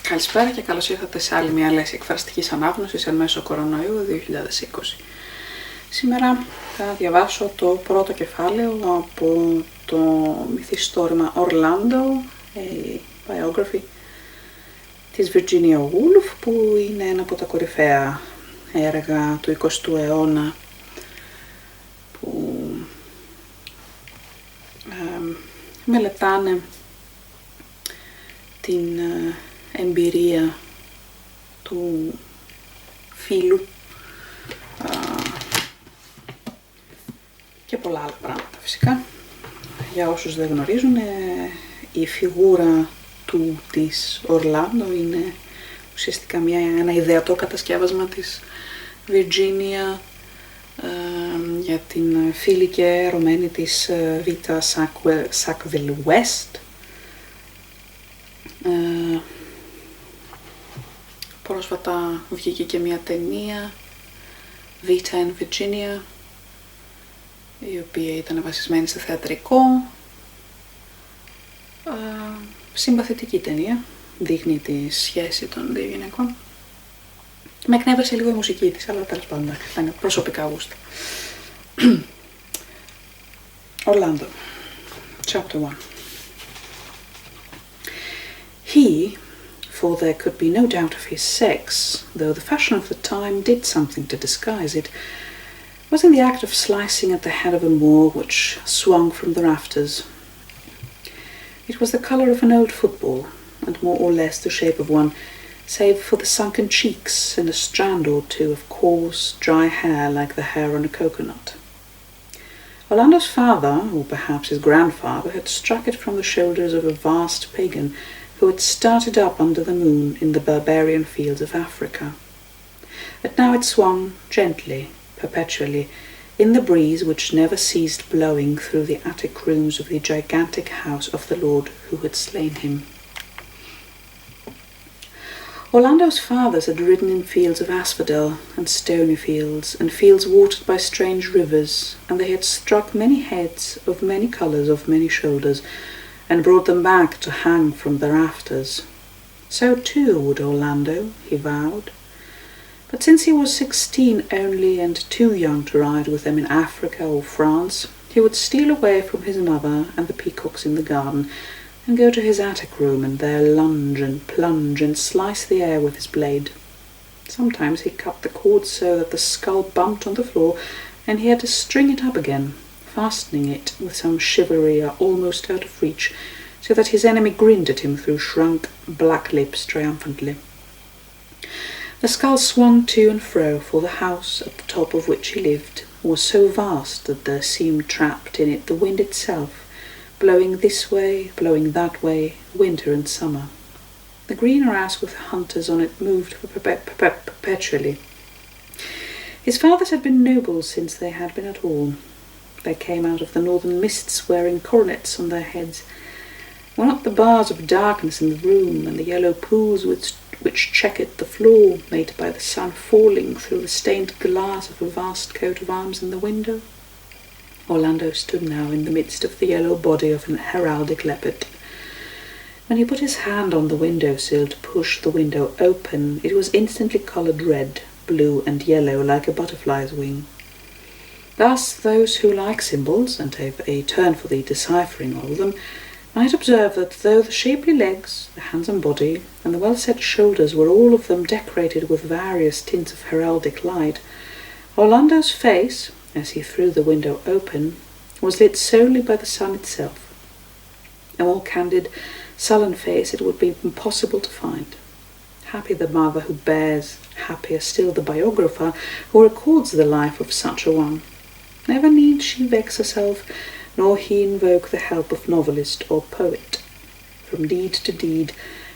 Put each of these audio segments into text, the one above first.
Καλησπέρα και καλώς ήρθατε σε άλλη μια λέξη εκφραστικής ανάγνωσης εν μέσω κορονοϊού 2020. Σήμερα θα διαβάσω το πρώτο κεφάλαιο από το μυθιστόρημα Orlando, a Biography της Virginia Woolf, που είναι ένα από τα κορυφαία έργα του 20ου αιώνα που μελετάνε την εμπειρία του φίλου και πολλά άλλα πράγματα φυσικά. Για όσους δεν γνωρίζουν, η φιγούρα της Ορλάντο είναι ουσιαστικά ένα ιδεατό κατασκεύασμα της Virginia για την φίλη και ερωμένη της Β. Sackville West. Πρόσφατα βγήκε και μια ταινία, Β. in Virginia, η οποία ήταν βασισμένη σε θεατρικό. Συμπαθητική ταινία, δείχνει τη σχέση των δύο γυναικών. Με εκνεύρισε λίγο η μουσική της, αλλά τέλος πάντων θα είναι προσωπικά γούστα. Orlando, Chapter 1. He, for there could be no doubt of his sex, though the fashion of the time did something to disguise it, was in the act of slicing at the head of a moor which swung from the rafters. It was the colour of an old football, and more or less the shape of one, save for the sunken cheeks and a strand or two of coarse, dry hair like the hair on a coconut. Orlando's father, or perhaps his grandfather, had struck it from the shoulders of a vast pagan who had started up under the moon in the barbarian fields of Africa. But now it swung gently, perpetually, in the breeze which never ceased blowing through the attic rooms of the gigantic house of the Lord who had slain him. Orlando's fathers had ridden in fields of asphodel and stony fields, and fields watered by strange rivers, and they had struck many heads of many colours of many shoulders, and brought them back to hang from the rafters. So too would Orlando, he vowed. But since he was 16 only and too young to ride with them in Africa or France, he would steal away from his mother and the peacocks in the garden, and go to his attic room and there lunge and plunge and slice the air with his blade. Sometimes he cut the cord so that the skull bumped on the floor, and he had to string it up again, fastening it with some chivalry almost out of reach, so that his enemy grinned at him through shrunk black lips triumphantly. The skull swung to and fro, for the house at the top of which he lived was so vast that there seemed trapped in it the wind itself, blowing this way, blowing that way, winter and summer. The green grass with hunters on it moved perpetually. His fathers had been nobles since they had been at all. They came out of the northern mists wearing coronets on their heads. Were not the bars of darkness in the room and the yellow pools which checkered the floor made by the sun falling through the stained glass of a vast coat of arms in the window? Orlando stood now in the midst of the yellow body of an heraldic leopard. When he put his hand on the window-sill to push the window open, it was instantly coloured red, blue and yellow like a butterfly's wing. Thus those who like symbols and have a turn for the deciphering of them might observe that though the shapely legs, the handsome body, and the well-set shoulders were all of them decorated with various tints of heraldic light, Orlando's face, as he threw the window open, was lit solely by the sun itself. A more candid, sullen face it would be impossible to find. Happy the mother who bears, happier still the biographer who records the life of such a one. Never need she vex herself, nor he invoke the help of novelist or poet. From deed to deed,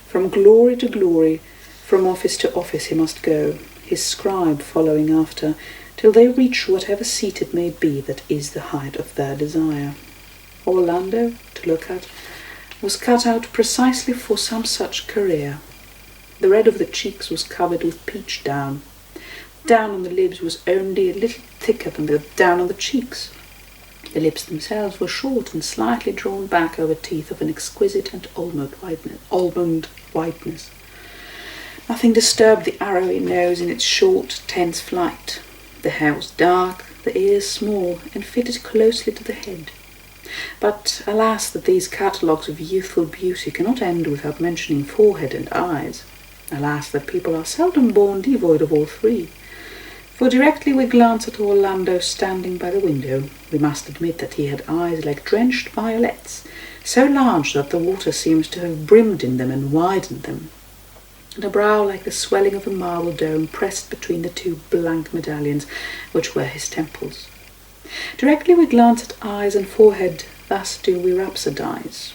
from glory to glory, from office to office he must go, his scribe following after, till they reach whatever seat it may be that is the height of their desire. Orlando, to look at, was cut out precisely for some such career. The red of the cheeks was covered with peach down. Down on the lips was only a little thicker than the down on the cheeks. The lips themselves were short and slightly drawn back over teeth of an exquisite and almond whiteness. Nothing disturbed the arrowy nose in its short, tense flight. The hair was dark, the ears small, and fitted closely to the head. But alas that these catalogues of youthful beauty cannot end without mentioning forehead and eyes. Alas that people are seldom born devoid of all three. For directly we glance at Orlando standing by the window, we must admit that he had eyes like drenched violets, so large that the water seemed to have brimmed in them and widened them, and a brow like the swelling of a marble dome pressed between the two blank medallions which were his temples. Directly we glance at eyes and forehead, thus do we rhapsodize.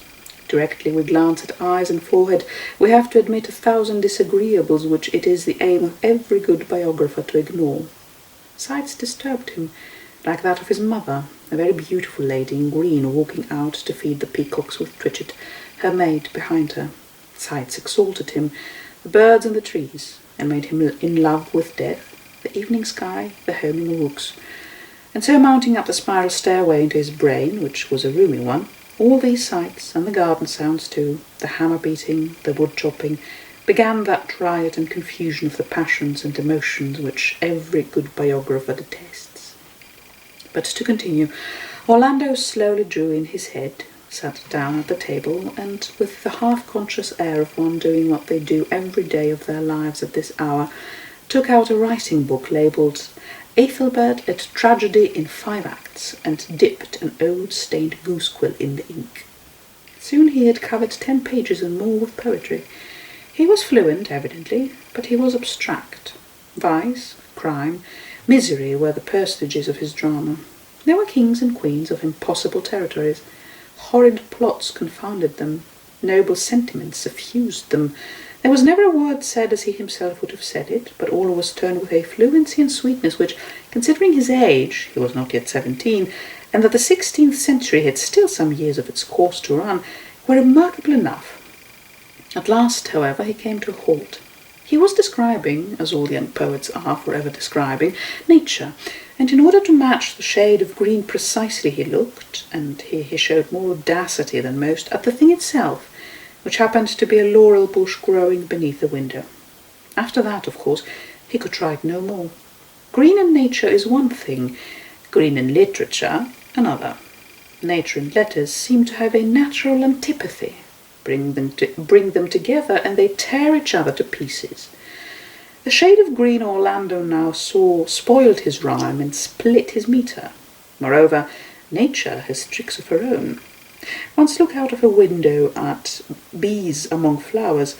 Directly we glance at eyes and forehead, we have to admit 1,000 disagreeables which it is the aim of every good biographer to ignore. Sights disturbed him, like that of his mother, a very beautiful lady in green walking out to feed the peacocks with Twitchett, her maid, behind her. Sights exalted him, the birds and the trees, and made him in love with death, the evening sky, the homing rooks. And so mounting up the spiral stairway into his brain, which was a roomy one, all these sights, and the garden sounds too, the hammer beating, the wood chopping, began that riot and confusion of the passions and emotions which every good biographer detests. But to continue, Orlando slowly drew in his head, sat down at the table, and with the half-conscious air of one doing what they do every day of their lives at this hour, took out a writing book labelled Ethelbert et Tragedy in 5 acts, and dipped an old stained goose-quill in the ink. Soon he had covered 10 pages and more with poetry. He was fluent, evidently, but he was abstract. Vice, crime, misery were the personages of his drama. There were kings and queens of impossible territories. Horrid plots confounded them. Noble sentiments suffused them. There was never a word said as he himself would have said it, but all was turned with a fluency and sweetness which, considering his age, he was not yet 17, and that the 16th century had still some years of its course to run, were remarkable enough. At last, however, he came to a halt. He was describing, as all young poets are forever describing, nature, and in order to match the shade of green precisely he looked, and he showed more audacity than most, at the thing itself, which happened to be a laurel bush growing beneath the window. After that, of course, he could write no more. Green in nature is one thing, green in literature another. Nature and letters seem to have a natural antipathy. Bring them together, and they tear each other to pieces. The shade of green Orlando now saw spoiled his rhyme and split his metre. Moreover, nature has tricks of her own. Once look out of a window at bees among flowers,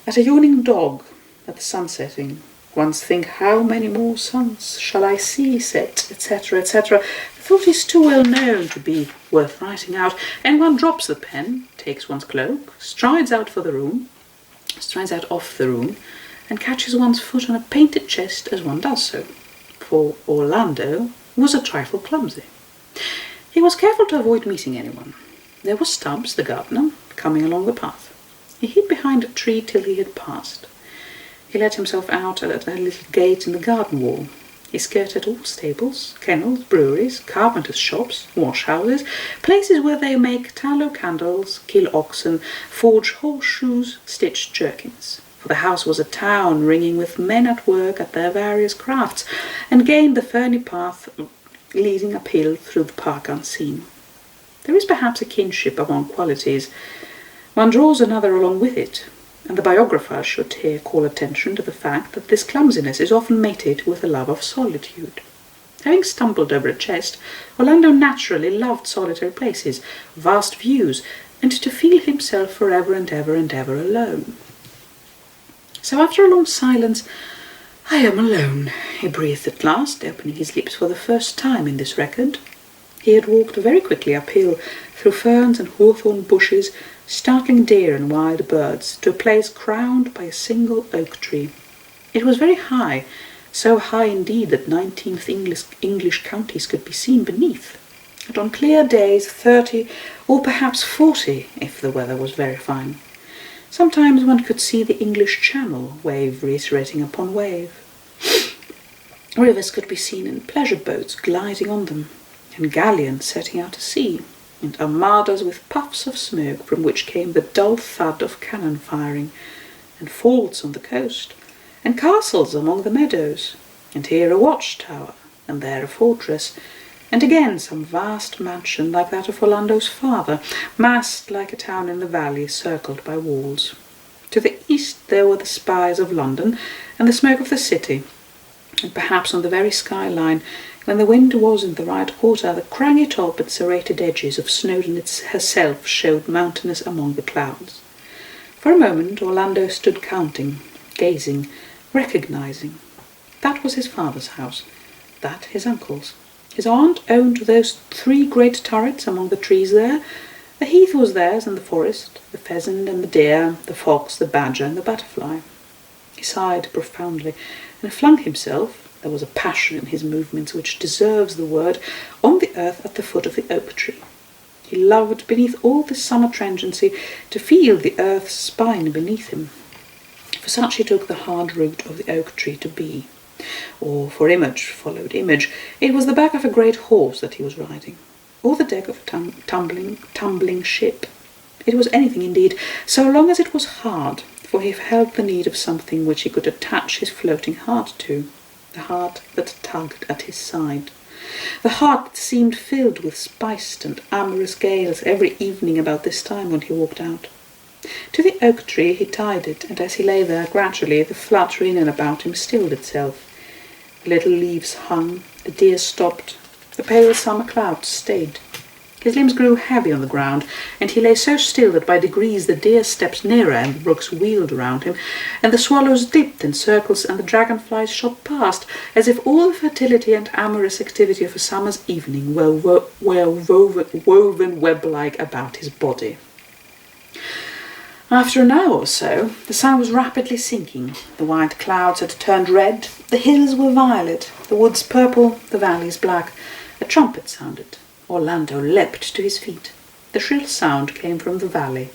at a yawning dog, at the sun setting. Once think how many more suns shall I see set, etc., etc. The thought is too well known to be worth writing out, and one drops the pen, takes one's cloak, strides out of the room, and catches one's foot on a painted chest as one does so. For Orlando was a trifle clumsy. He was careful to avoid meeting anyone. There was Stubbs, the gardener, coming along the path. He hid behind a tree till he had passed. He let himself out at a little gate in the garden wall. He skirted all stables, kennels, breweries, carpenters' shops, wash-houses, places where they make tallow candles, kill oxen, forge horseshoes, stitch jerkins. For the house was a town ringing with men at work at their various crafts, and gained the ferny path leading uphill through the park unseen. There is perhaps a kinship among qualities. One draws another along with it, and the biographer should here call attention to the fact that this clumsiness is often mated with a love of solitude. Having stumbled over a chest, Orlando naturally loved solitary places, vast views, and to feel himself for ever and ever and ever alone. So after a long silence, "I am alone," he breathed at last, opening his lips for the first time in this record. He had walked very quickly uphill, through ferns and hawthorn bushes, startling deer and wild birds, to a place crowned by a single oak tree. It was very high, so high indeed that 19th English counties could be seen beneath, and on clear days 30 or perhaps 40 if the weather was very fine. Sometimes one could see the English Channel, wave reiterating upon wave. Rivers could be seen in pleasure boats gliding on them, and galleons setting out to sea, and armadas with puffs of smoke from which came the dull thud of cannon firing, and forts on the coast, and castles among the meadows, and here a watchtower, and there a fortress, and again some vast mansion like that of Orlando's father, massed like a town in the valley, circled by walls. To the east there were the spires of London and the smoke of the city, and perhaps on the very skyline, when the wind was in the right quarter, the craggy top and serrated edges of Snowdon herself showed mountainous among the clouds. For a moment Orlando stood counting, gazing, recognising. That was his father's house, that his uncle's. His aunt owned those 3 great turrets among the trees there. The heath was theirs and the forest, the pheasant and the deer, the fox, the badger and the butterfly. He sighed profoundly and flung himself, there was a passion in his movements which deserves the word, on the earth at the foot of the oak tree. He loved, beneath all this summer transiency, to feel the earth's spine beneath him. For such he took the hard root of the oak tree to be. Or, for image followed image, it was the back of a great horse that he was riding, or the deck of a tumbling ship. It was anything indeed, so long as it was hard, for he felt the need of something which he could attach his floating heart to, the heart that tugged at his side, the heart that seemed filled with spiced and amorous gales every evening about this time when he walked out. To the oak tree he tied it, and as he lay there, gradually the flutter in and about him stilled itself. The little leaves hung, the deer stopped, the pale summer clouds stayed. His limbs grew heavy on the ground, and he lay so still that by degrees the deer stepped nearer and the brooks wheeled around him, and the swallows dipped in circles and the dragonflies shot past, as if all the fertility and amorous activity of a summer's evening were woven web-like about his body. After an hour or so, the sun was rapidly sinking. The white clouds had turned red, the hills were violet, the woods purple, the valleys black. A trumpet sounded. Orlando leapt to his feet. The shrill sound came from the valley.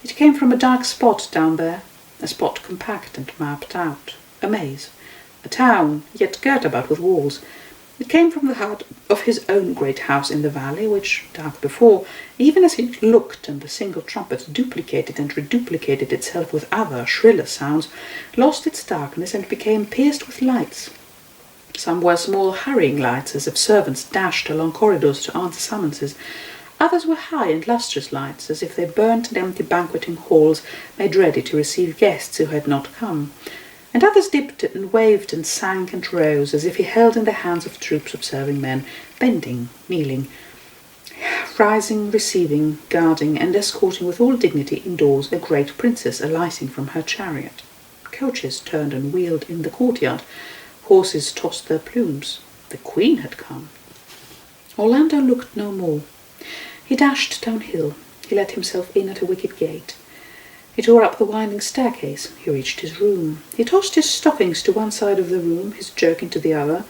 It came from a dark spot down there, a spot compact and mapped out, a maze, a town, yet girt about with walls. It came from the heart of his own great house in the valley, which, dark before, even as he looked and the single trumpet duplicated and reduplicated itself with other, shriller sounds, lost its darkness and became pierced with lights. Some were small hurrying lights, as if servants dashed along corridors to answer summonses. Others were high and lustrous lights, as if they burnt in empty banqueting halls made ready to receive guests who had not come. And others dipped and waved and sank and rose, as if he held in the hands of troops of serving men, bending, kneeling, rising, receiving, guarding, and escorting with all dignity indoors a great princess alighting from her chariot. Coaches turned and wheeled in the courtyard. Horses tossed their plumes. The Queen had come. Orlando looked no more. He dashed downhill. He let himself in at a wicket gate. He tore up the winding staircase. He reached his room. He tossed his stockings to one side of the room, his jerkin to the other.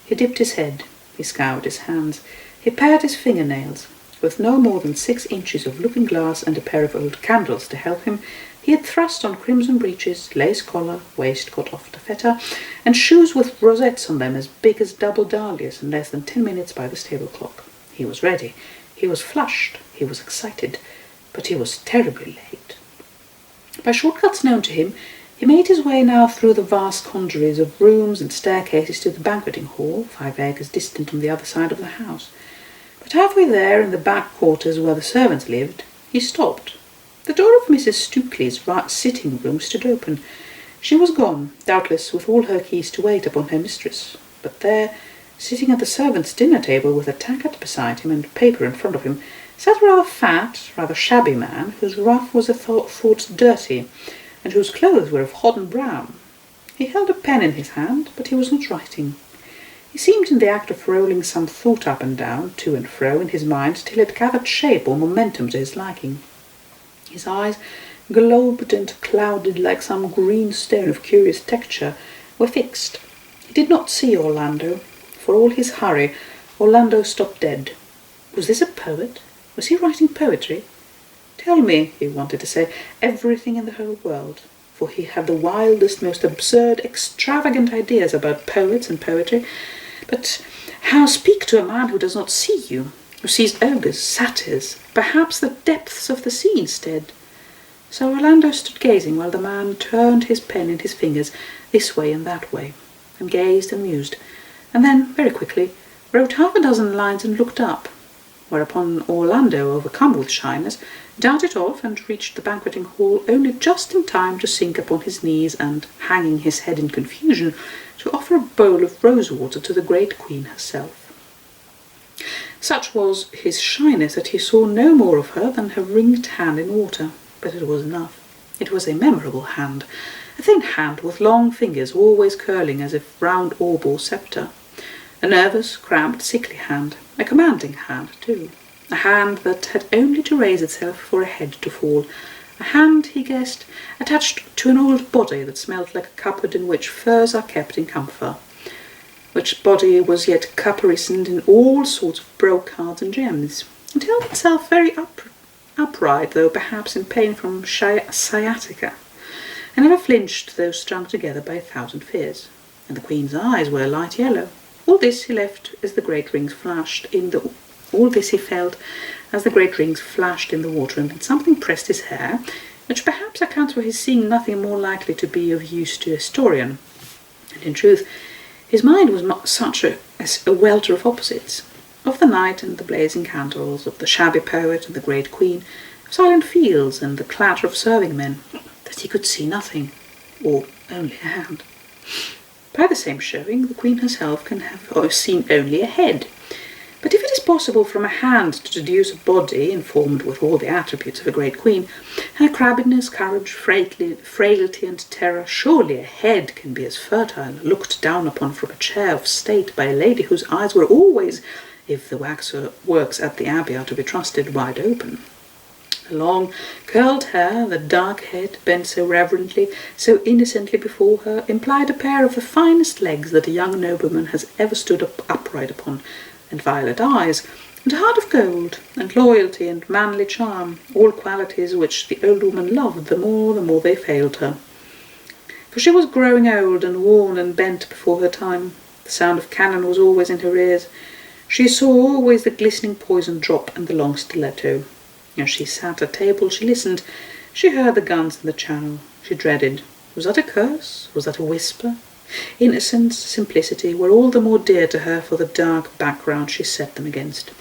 He dipped his head. He scoured his hands. He pared his fingernails. With no more than 6 inches of looking-glass and a pair of old candles to help him, he had thrust on crimson breeches, lace collar, waistcoat off taffeta, and shoes with rosettes on them as big as double dahlias in less than 10 minutes by the stable clock. He was ready. He was flushed. He was excited. But he was terribly late. By shortcuts known to him, he made his way now through the vast congeries of rooms and staircases to the banqueting hall, 5 acres distant on the other side of the house. But halfway there, in the back quarters where the servants lived, he stopped. The door of Mrs. Stukely's sitting room stood open. She was gone, doubtless with all her keys to wait upon her mistress. But there, sitting at the servants' dinner table with a tankard beside him and paper in front of him, sat a rather fat, rather shabby man, whose ruff was thought dirty, and whose clothes were of hodden brown. He held a pen in his hand, but he was not writing. He seemed in the act of rolling some thought up and down, to and fro, in his mind, till it gathered shape or momentum to his liking. His eyes, globed and clouded like some green stone of curious texture, were fixed. He did not see Orlando. For all his hurry, Orlando stopped dead. Was this a poet? Was he writing poetry? Tell me, he wanted to say, everything in the whole world, for he had the wildest, most absurd, extravagant ideas about poets and poetry. But how speak to a man who does not see you, who sees ogres, satyrs, perhaps the depths of the sea instead? So Orlando stood gazing while the man turned his pen in his fingers this way and that way, and gazed and mused, and then, very quickly, wrote half a dozen lines and looked up, whereupon Orlando, overcome with shyness, darted off and reached the banqueting hall only just in time to sink upon his knees and, hanging his head in confusion, to offer a bowl of rose-water to the great queen herself. Such was his shyness that he saw no more of her than her ringed hand in water, but it was enough. It was a memorable hand, a thin hand with long fingers always curling as if round orb or sceptre, a nervous, cramped, sickly hand, a commanding hand too, a hand that had only to raise itself for a head to fall, a hand, he guessed, attached to an old body that smelt like a cupboard in which furs are kept in camphor, which body was yet caparisoned in all sorts of brocades and gems, and held itself very upright, though perhaps in pain from sciatica, and never flinched though strung together by 1,000 fears, and the queen's eyes were light yellow. All this he left as the great rings flashed in the all this he felt as the great rings flashed in the water, and something pressed his hair, which perhaps accounts for his seeing nothing more likely to be of use to a historian. And in truth, his mind was not such as a welter of opposites, of the night and the blazing candles, of the shabby poet and the great queen, of silent fields and the clatter of serving men, that he could see nothing, or only a hand. By the same showing, the queen herself can have seen only a head. But if it is possible from a hand to deduce a body informed with all the attributes of a great queen, her crabbedness, courage, frailty, and terror, surely a head can be as fertile, looked down upon from a chair of state by a lady whose eyes were always, if the works at the Abbey are to be trusted, wide open. The long, curled hair, the dark head, bent so reverently, so innocently before her, implied a pair of the finest legs that a young nobleman has ever stood upright upon, and violet eyes, and a heart of gold, and loyalty, and manly charm, all qualities which the old woman loved the more they failed her. For she was growing old and worn and bent before her time. The sound of cannon was always in her ears. She saw always the glistening poison drop and the long stiletto. As she sat at table, she listened. She heard the guns in the channel. She dreaded. Was that a curse? Was that a whisper? Innocence, simplicity were all the more dear to her for the dark background she set them against.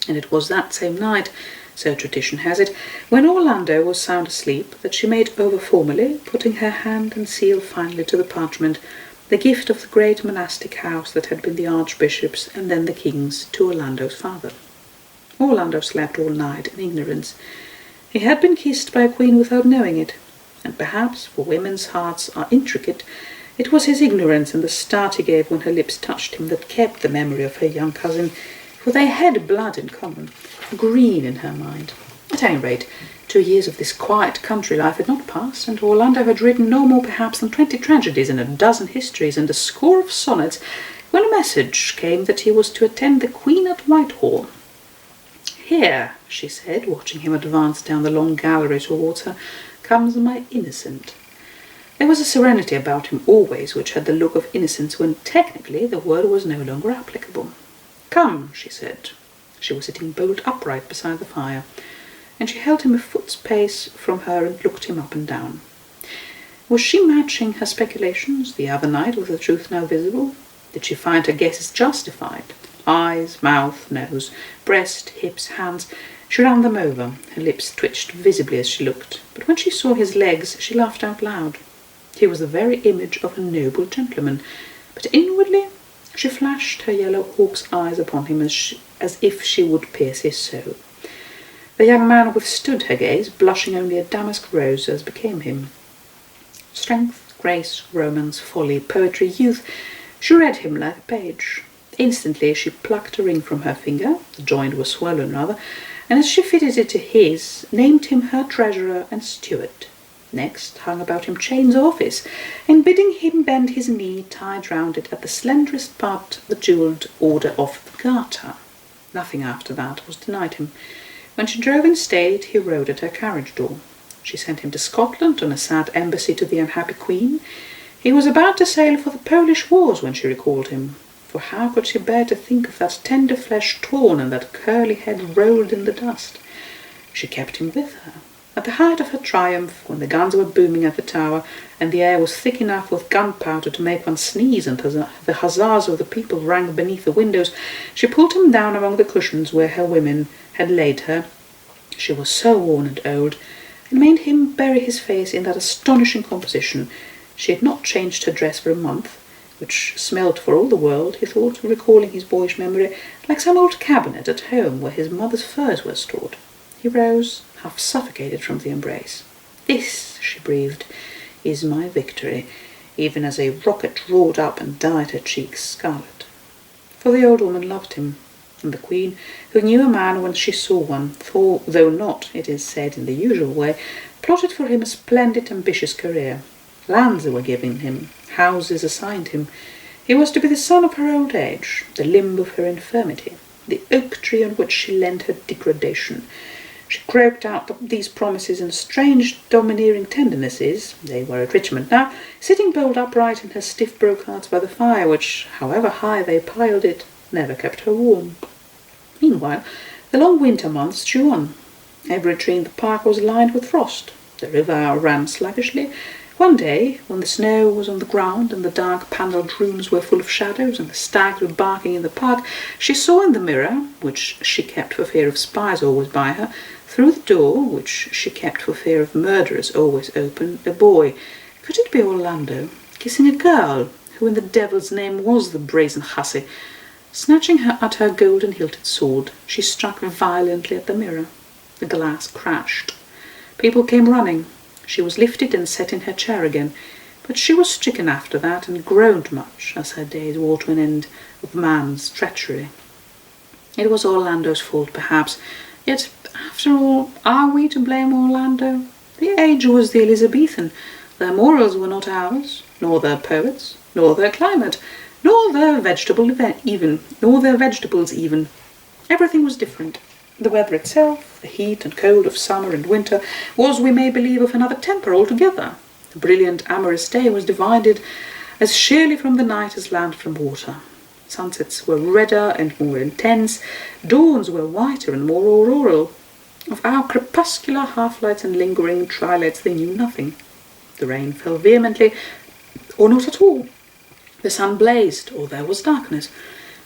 And it was that same night, so tradition has it, when Orlando was sound asleep, that she made over formally, putting her hand and seal finally to the parchment, the gift of the great monastic house that had been the archbishop's and then the king's to Orlando's father. Orlando slept all night in ignorance. He had been kissed by a queen without knowing it, and perhaps, for women's hearts are intricate, it was his ignorance and the start he gave when her lips touched him that kept the memory of her young cousin, for they had blood in common, green in her mind. At any rate, 2 years of this quiet country life had not passed, and Orlando had written no more perhaps than 20 tragedies and a dozen histories and a score of sonnets, when a message came that he was to attend the Queen at Whitehall. "Here," she said, watching him advance down the long gallery towards her, "comes my innocent." There was a serenity about him always which had the look of innocence when technically the word was no longer applicable. "Come," she said. She was sitting bolt upright beside the fire, and she held him a foot's pace from her and looked him up and down. Was she matching her speculations the other night with the truth now visible? Did she find her guesses justified? Eyes, mouth, nose, breast, hips, hands, she ran them over. Her lips twitched visibly as she looked, but when she saw his legs she laughed out loud. He was the very image of a noble gentleman, but inwardly she flashed her yellow hawk's eyes upon him as if she would pierce his soul. The young man withstood her gaze, blushing only a damask rose as became him. Strength, grace, romance, folly, poetry, youth, she read him like a page. Instantly she plucked a ring from her finger, the joint was swollen rather, and as she fitted it to his, named him her treasurer and steward. Next hung about him chains of office, and bidding him bend his knee, tied round it at the slenderest part the jewelled order of the Garter. Nothing after that was denied him. When she drove in state, he rode at her carriage door. She sent him to Scotland on a sad embassy to the unhappy queen. He was about to sail for the Polish wars when she recalled him, for how could she bear to think of that tender flesh torn and that curly head rolled in the dust? She kept him with her. At the height of her triumph, when the guns were booming at the tower, and the air was thick enough with gunpowder to make one sneeze, and the huzzas of the people rang beneath the windows, she pulled him down among the cushions where her women had laid her. She was so worn and old, and made him bury his face in that astonishing composition. She had not changed her dress for a month, which smelt for all the world, he thought, recalling his boyish memory, like some old cabinet at home where his mother's furs were stored. He rose, half suffocated from the embrace. "This," she breathed, "is my victory," even as a rocket roared up and dyed her cheeks scarlet. For the old woman loved him, and the queen, who knew a man when she saw one, though not, it is said, in the usual way, plotted for him a splendid, ambitious career. Lands were given him, houses assigned him. He was to be the son of her old age, the limb of her infirmity, the oak tree on which she leant her degradation. She croaked out these promises in strange, domineering tendernesses. They were at Richmond now, sitting bolt upright in her stiff brocades by the fire, which, however high they piled it, never kept her warm. Meanwhile, the long winter months drew on. Every tree in the park was lined with frost. The river ran sluggishly. One day, when the snow was on the ground and the dark panelled rooms were full of shadows and the stags were barking in the park, she saw in the mirror, which she kept for fear of spies always by her, through the door, which she kept for fear of murderers always open, a boy. Could it be Orlando, kissing a girl, who in the devil's name was the brazen hussy? Snatching at her golden-hilted sword, she struck violently at the mirror. The glass crashed. People came running. She was lifted and set in her chair again, but she was stricken after that and groaned much as her days wore to an end of man's treachery. It was Orlando's fault, perhaps, yet, after all, are we to blame Orlando? The age was the Elizabethan. Their morals were not ours, nor their poets, nor their climate, nor their vegetables even. Everything was different. The weather itself, the heat and cold of summer and winter, was, we may believe, of another temper altogether. The brilliant amorous day was divided as sheerly from the night as land from water. Sunsets were redder and more intense, dawns were whiter and more auroral. Of our crepuscular half-lights and lingering twilights they knew nothing. The rain fell vehemently, or not at all. The sun blazed, or there was darkness.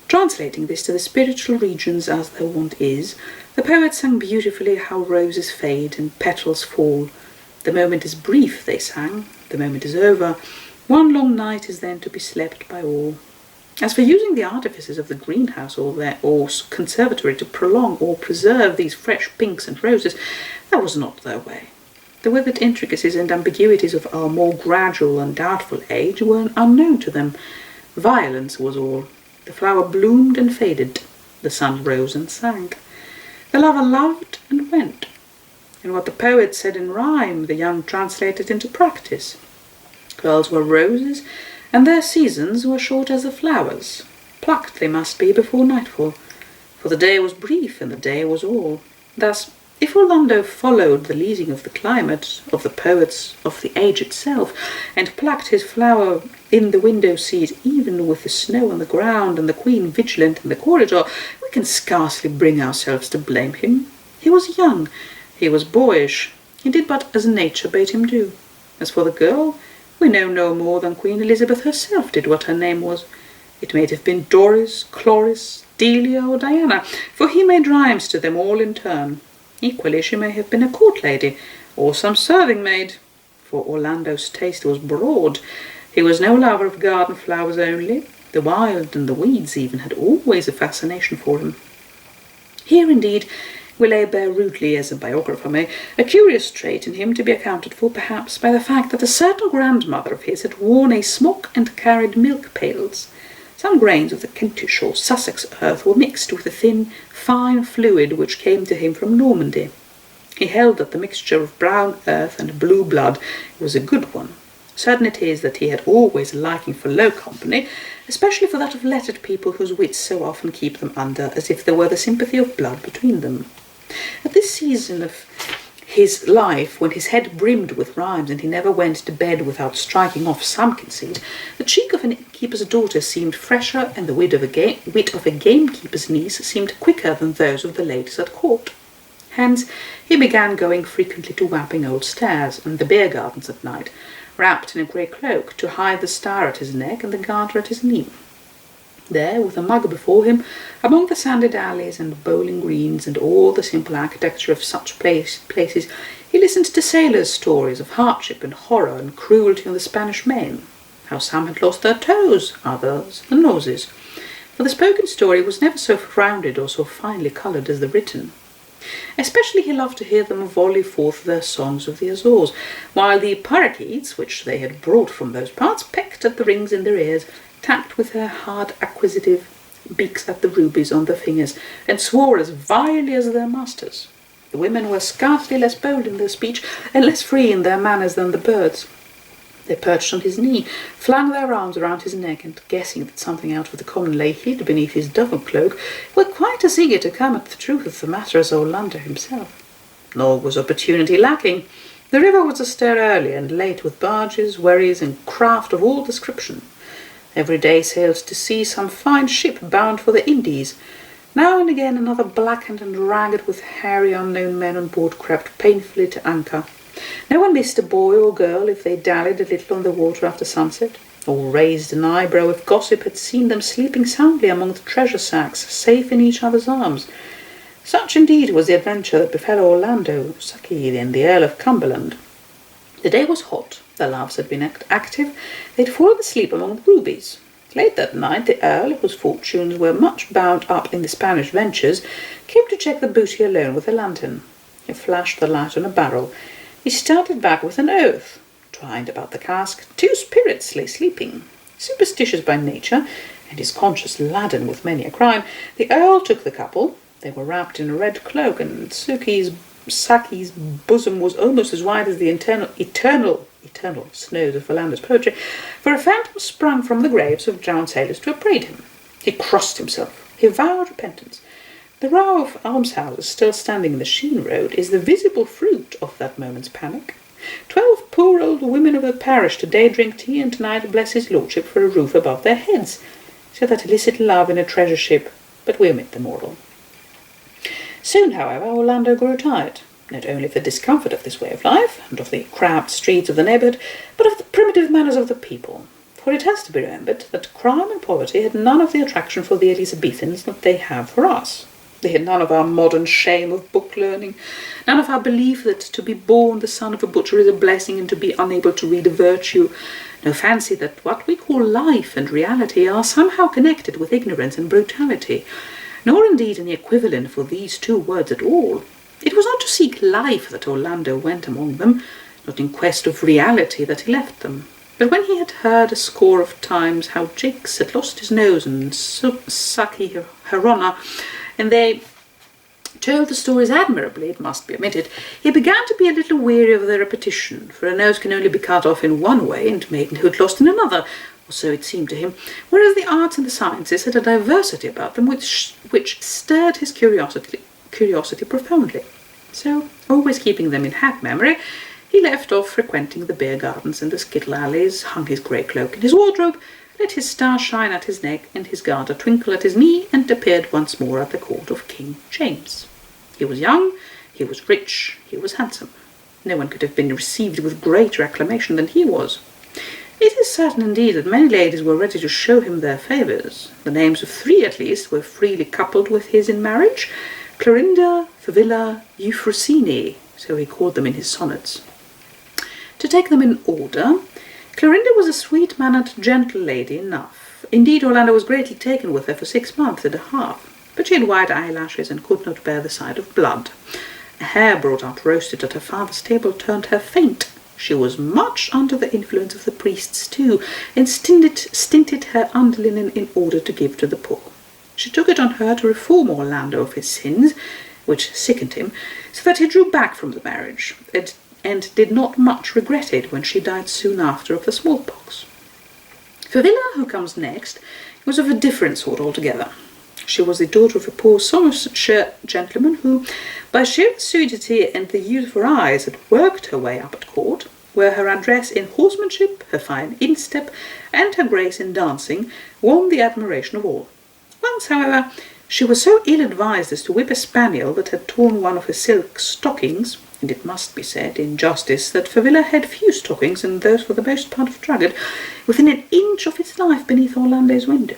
Translating this to the spiritual regions as their wont is, the poet sang beautifully how roses fade and petals fall. The moment is brief, they sang, the moment is over. One long night is then to be slept by all. As for using the artifices of the greenhouse or conservatory to prolong or preserve these fresh pinks and roses, that was not their way. The withered intricacies and ambiguities of our more gradual and doubtful age were unknown to them. Violence was all. The flower bloomed and faded. The sun rose and sank. The lover loved and went. And what the poet said in rhyme, the young translated into practice. Girls were roses, and their seasons were short as the flowers. Plucked they must be before nightfall, for the day was brief, and the day was all. Thus, if Orlando followed the leading of the climate, of the poets, of the age itself, and plucked his flower in the window-seat, even with the snow on the ground and the queen vigilant in the corridor, we can scarcely bring ourselves to blame him. He was young, he was boyish, he did but as nature bade him do. As for the girl, we know no more than Queen Elizabeth herself did what her name was. It may have been Doris, Chloris, Delia, or Diana, for he made rhymes to them all in turn. Equally she may have been a court lady, or some serving maid, for Orlando's taste was broad. He was no lover of garden flowers only. The wild and the weeds even had always a fascination for him. Here, indeed, we lay bare rudely, as a biographer may, a curious trait in him to be accounted for, perhaps, by the fact that a certain grandmother of his had worn a smock and carried milk pails. Some grains of the Kentish or Sussex earth were mixed with a thin, fine fluid which came to him from Normandy. He held that the mixture of brown earth and blue blood was a good one. Certain it is that he had always a liking for low company, especially for that of lettered people whose wits so often keep them under, as if there were the sympathy of blood between them. At this season of his life, when his head brimmed with rhymes and he never went to bed without striking off some conceit, the cheek of an innkeeper's daughter seemed fresher, and the wit of a gamekeeper's niece seemed quicker than those of the ladies at court. Hence, he began going frequently to Wapping Old Stairs and the beer gardens at night, wrapped in a grey cloak, to hide the star at his neck and the garter at his knee. There, with a mug before him, among the sanded alleys and bowling greens and all the simple architecture of such places, he listened to sailors' stories of hardship and horror and cruelty on the Spanish Main, how some had lost their toes, others their noses. For the spoken story was never so rounded or so finely coloured as the written. Especially he loved to hear them volley forth their songs of the Azores, while the parakeets, which they had brought from those parts, pecked at the rings in their ears, tapped with their hard acquisitive beaks at the rubies on their fingers, and swore as vilely as their masters. The women were scarcely less bold in their speech and less free in their manners than the birds. They perched on his knee, flung their arms around his neck, and, guessing that something out of the common lay hid beneath his duffel cloak, were quite as eager to come at the truth of the matter as Orlando himself. Nor was opportunity lacking. The river was astir early and late with barges, wherries, and craft of all description. Every day sailed to sea some fine ship bound for the Indies. Now and again another blackened and ragged with hairy unknown men on board crept painfully to anchor. No one missed a boy or girl if they dallied a little on the water after sunset, or raised an eyebrow if gossip had seen them sleeping soundly among the treasure sacks, safe in each other's arms. Such indeed was the adventure that befell Orlando, Saki, and the Earl of Cumberland. The day was hot, their loves had been active, they had fallen asleep among the rubies. Late that night the Earl, whose fortunes were much bound up in the Spanish ventures, came to check the booty alone with a lantern. He flashed the light on a barrel. He started back with an oath. Twined about the cask, 2 spirits lay sleeping. Superstitious by nature, and his conscience laden with many a crime, the Earl took the couple. They were wrapped in a red cloak, and Saki's bosom was almost as wide as the eternal snows of Orlando's poetry, for a phantom sprung from the graves of drowned sailors to upbraid him. He crossed himself. He vowed repentance. The row of almshouses still standing in the Sheen Road is the visible fruit of that moment's panic. 12 poor old women of the parish today drink tea, and tonight bless his lordship for a roof above their heads. So that illicit love in a treasure ship, but we omit the moral. Soon, however, Orlando grew tired, not only of the discomfort of this way of life, and of the cramped streets of the neighbourhood, but of the primitive manners of the people. For it has to be remembered that crime and poverty had none of the attraction for the Elizabethans that they have for us. They had none of our modern shame of book learning, none of our belief that to be born the son of a butcher is a blessing and to be unable to read a virtue, no fancy that what we call life and reality are somehow connected with ignorance and brutality, nor indeed any equivalent for these 2 words at all. It was not to seek life that Orlando went among them, not in quest of reality that he left them. But when he had heard a score of times how Jakes had lost his nose and Saki her honour, and they told the stories admirably, it must be admitted, he began to be a little weary of their repetition, for a nose can only be cut off in one way and maidenhood lost in another, or so it seemed to him, whereas the arts and the sciences had a diversity about them which stirred his curiosity profoundly. So, always keeping them in happy memory, he left off frequenting the beer gardens and the skittle alleys, hung his grey cloak in his wardrobe, let his star shine at his neck and his garter twinkle at his knee, and appeared once more at the court of King James. He was young, he was rich, he was handsome. No one could have been received with greater acclamation than he was. It is certain indeed that many ladies were ready to show him their favours. The names of 3 at least were freely coupled with his in marriage: Clorinda, Favilla, Euphrosyne, so he called them in his sonnets. To take them in order, Clorinda was a sweet-mannered, gentle lady enough. Indeed, Orlando was greatly taken with her for 6 months and a half, but she had white eyelashes and could not bear the sight of blood. A hare brought out roasted at her father's table turned her faint. She was much under the influence of the priests too, and stinted her underlinen in order to give to the poor. She took it on her to reform Orlando of his sins, which sickened him, so that he drew back from the marriage, and did not much regret it when she died soon after of the smallpox. Favilla, who comes next, was of a different sort altogether. She was the daughter of a poor Somersetshire gentleman who, by sheer assiduity and the use of her eyes, had worked her way up at court, where her address in horsemanship, her fine instep, and her grace in dancing won the admiration of all. Once, however, She was so ill-advised as to whip a spaniel that had torn one of her silk stockings, and it must be said, in justice, that Favilla had few stockings, and those for the most part of drugget, within an inch of its life beneath Orlando's window.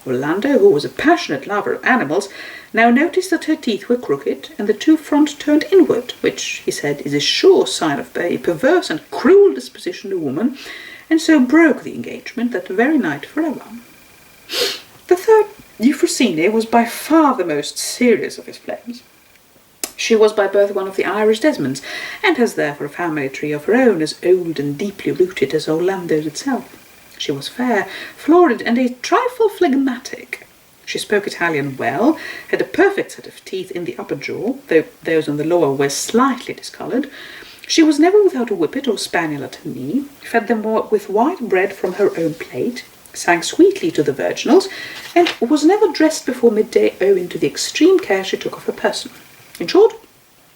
Orlando, who was a passionate lover of animals, now noticed that her teeth were crooked, and the two front turned inward, which, he said, is a sure sign of a perverse and cruel disposition to woman, and so broke the engagement that very night forever. The third Euphrosyne was by far the most serious of his flames. She was by birth one of the Irish Desmonds, and has therefore a family tree of her own as old and deeply rooted as Orlando's itself. She was fair, florid, and a trifle phlegmatic. She spoke Italian well, had a perfect set of teeth in the upper jaw, though those on the lower were slightly discoloured. She was never without a whippet or spaniel at her knee, fed them with white bread from her own plate, sang sweetly to the virginals, and was never dressed before midday owing to the extreme care she took of her person. In short,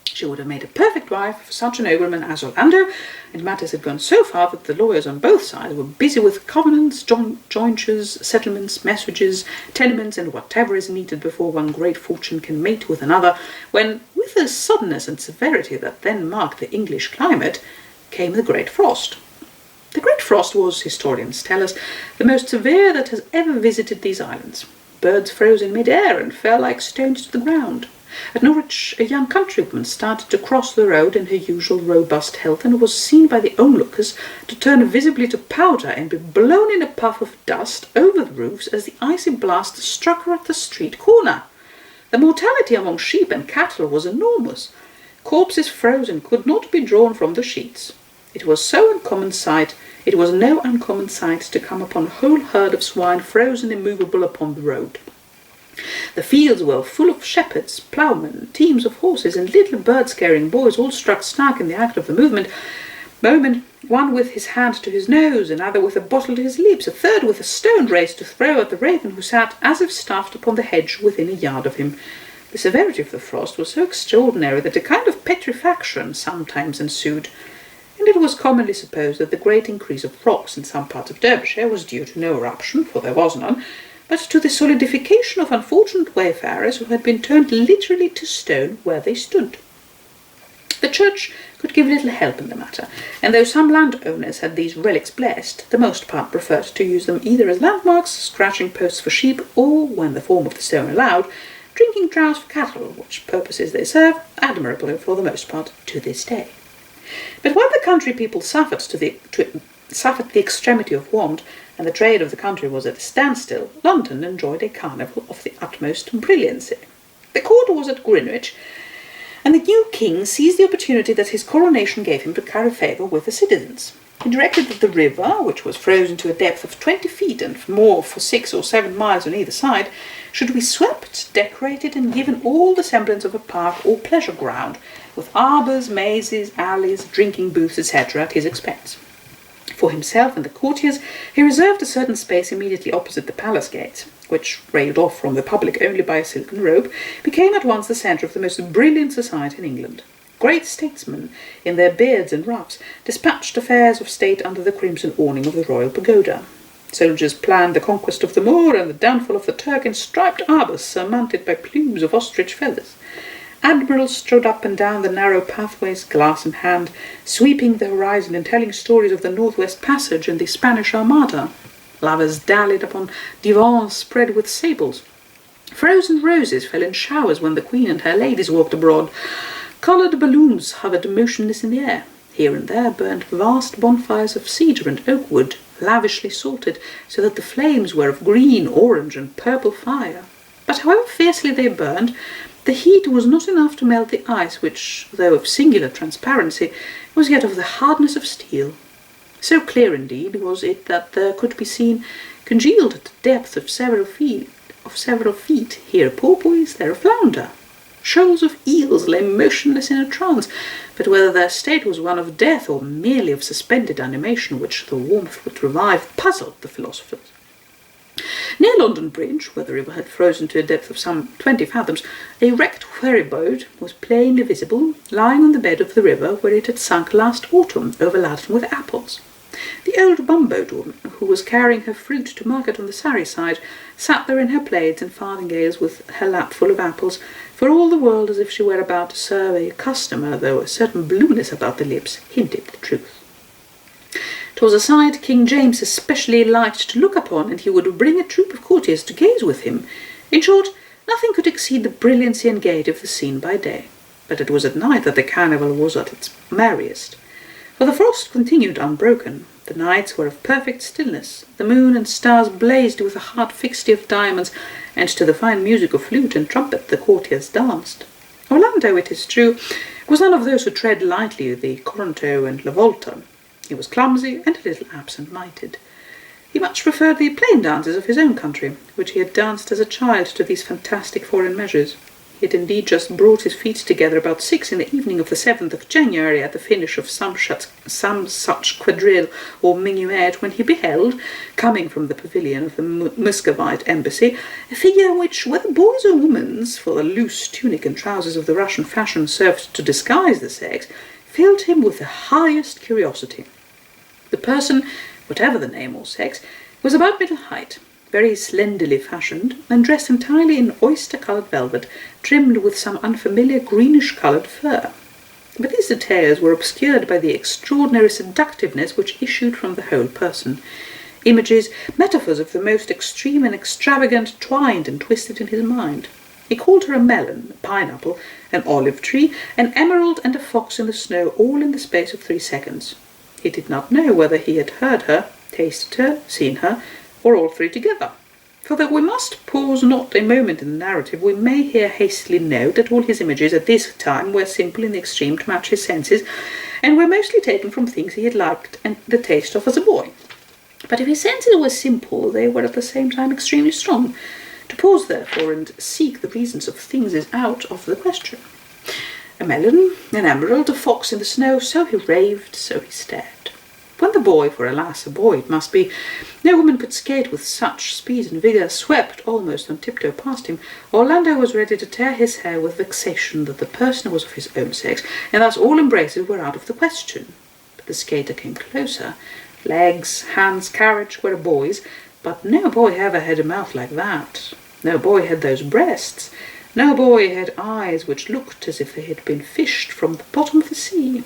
she would have made a perfect wife for such a nobleman as Orlando, and matters had gone so far that the lawyers on both sides were busy with covenants, jointures, settlements, messages, tenements, and whatever is needed before one great fortune can mate with another, when, with the suddenness and severity that then marked the English climate, came the Great Frost. The Great Frost was, historians tell us, the most severe that has ever visited these islands. Birds froze in mid-air and fell like stones to the ground. At Norwich, a young countrywoman started to cross the road in her usual robust health, and was seen by the onlookers to turn visibly to powder and be blown in a puff of dust over the roofs as the icy blast struck her at the street corner. The mortality among sheep and cattle was enormous. Corpses froze and could not be drawn from the sheets. It was no uncommon sight to come upon a whole herd of swine frozen immovable upon the road. The fields were full of shepherds, ploughmen, teams of horses, and little bird-scaring boys, all struck stark in the act of the movement, one with his hand to his nose, another with a bottle to his lips, a third with a stone raised to throw at the raven, who sat as if stuffed upon the hedge within a yard of him. The severity of the frost was so extraordinary that a kind of petrifaction sometimes ensued, and it was commonly supposed that the great increase of rocks in some parts of Derbyshire was due to no eruption, for there was none, but to the solidification of unfortunate wayfarers who had been turned literally to stone where they stood. The church could give little help in the matter, and though some landowners had these relics blessed, the most part preferred to use them either as landmarks, scratching posts for sheep, or, when the form of the stone allowed, drinking draughts for cattle, which purposes they serve, admirably for the most part to this day. But while the country people suffered the extremity of want, and the trade of the country was at a standstill, London enjoyed a carnival of the utmost brilliancy. The court was at Greenwich, and the new king seized the opportunity that his coronation gave him to curry favour with the citizens. He directed that the river, which was frozen to a depth of 20 feet and more for 6 or 7 miles on either side, should be swept, decorated, and given all the semblance of a park or pleasure ground, with arbours, mazes, alleys, drinking booths, etc., at his expense. For himself and the courtiers, he reserved a certain space immediately opposite the palace gates, which, railed off from the public only by a silken rope, became at once the centre of the most brilliant society in England. Great statesmen, in their beards and ruffs, dispatched affairs of state under the crimson awning of the royal pagoda. Soldiers planned the conquest of the Moor and the downfall of the Turk in striped arbours surmounted by plumes of ostrich feathers. Admirals strode up and down the narrow pathways, glass in hand, sweeping the horizon and telling stories of the Northwest Passage and the Spanish Armada. Lovers dallied upon divans spread with sables. Frozen roses fell in showers when the Queen and her ladies walked abroad. Coloured balloons hovered motionless in the air. Here and there burned vast bonfires of cedar and oak wood, lavishly salted, so that the flames were of green, orange, and purple fire. But however fiercely they burned, the heat was not enough to melt the ice, which, though of singular transparency, was yet of the hardness of steel. So clear, indeed, was it that there could be seen, congealed at a depth of several feet, here a porpoise, there a flounder. Shoals of eels lay motionless in a trance, but whether their state was one of death or merely of suspended animation which the warmth would revive puzzled the philosophers. Near London Bridge, where the river had frozen to a depth of some 20 fathoms, a wrecked ferry-boat was plainly visible, lying on the bed of the river where it had sunk last autumn, overladen with apples. The old bumboat woman, who was carrying her fruit to market on the Surrey side, sat there in her plaids and farthingales with her lap full of apples, for all the world as if she were about to serve a customer, though a certain blueness about the lips hinted the truth. 'Twas a sight King James especially liked to look upon, and he would bring a troop of courtiers to gaze with him. In short, nothing could exceed the brilliancy and gaiety of the scene by day, but it was at night that the carnival was at its merriest. For the frost continued unbroken, the nights were of perfect stillness, the moon and stars blazed with a hard fixity of diamonds, and to the fine music of flute and trumpet the courtiers danced. Orlando, it is true, was none of those who tread lightly the corranto and la volta. He was clumsy and a little absent-minded. He much preferred the plain dances of his own country, which he had danced as a child, to these fantastic foreign measures. He had indeed just brought his feet together about 6 in the evening of the 7th of January at the finish of some such quadrille or minuet, when he beheld, coming from the pavilion of the Muscovite embassy, a figure which, whether boy's or woman's, for the loose tunic and trousers of the Russian fashion served to disguise the sex, filled him with the highest curiosity. The person, whatever the name or sex, was about middle height, very slenderly fashioned, and dressed entirely in oyster-coloured velvet, trimmed with some unfamiliar greenish-coloured fur. But these details were obscured by the extraordinary seductiveness which issued from the whole person. Images, metaphors of the most extreme and extravagant, twined and twisted in his mind. He called her a melon, a pineapple, an olive tree, an emerald, and a fox in the snow, all in the space of 3 seconds. He did not know whether he had heard her, tasted her, seen her, or all three together. For though we must pause not a moment in the narrative, we may here hastily note that all his images at this time were simple in the extreme to match his senses, and were mostly taken from things he had liked and the taste of as a boy. But if his senses were simple, they were at the same time extremely strong. To pause, therefore, and seek the reasons of things is out of the question. A melon, an emerald, a fox in the snow, so he raved, so he stared. When the boy, for alas, a boy it must be, no woman could skate with such speed and vigour, swept almost on tiptoe past him, Orlando was ready to tear his hair with vexation that the person was of his own sex, and thus all embraces were out of the question. But the skater came closer. Legs, hands, carriage were a boy's, but no boy ever had a mouth like that. No boy had those breasts. No boy had eyes which looked as if they had been fished from the bottom of the sea.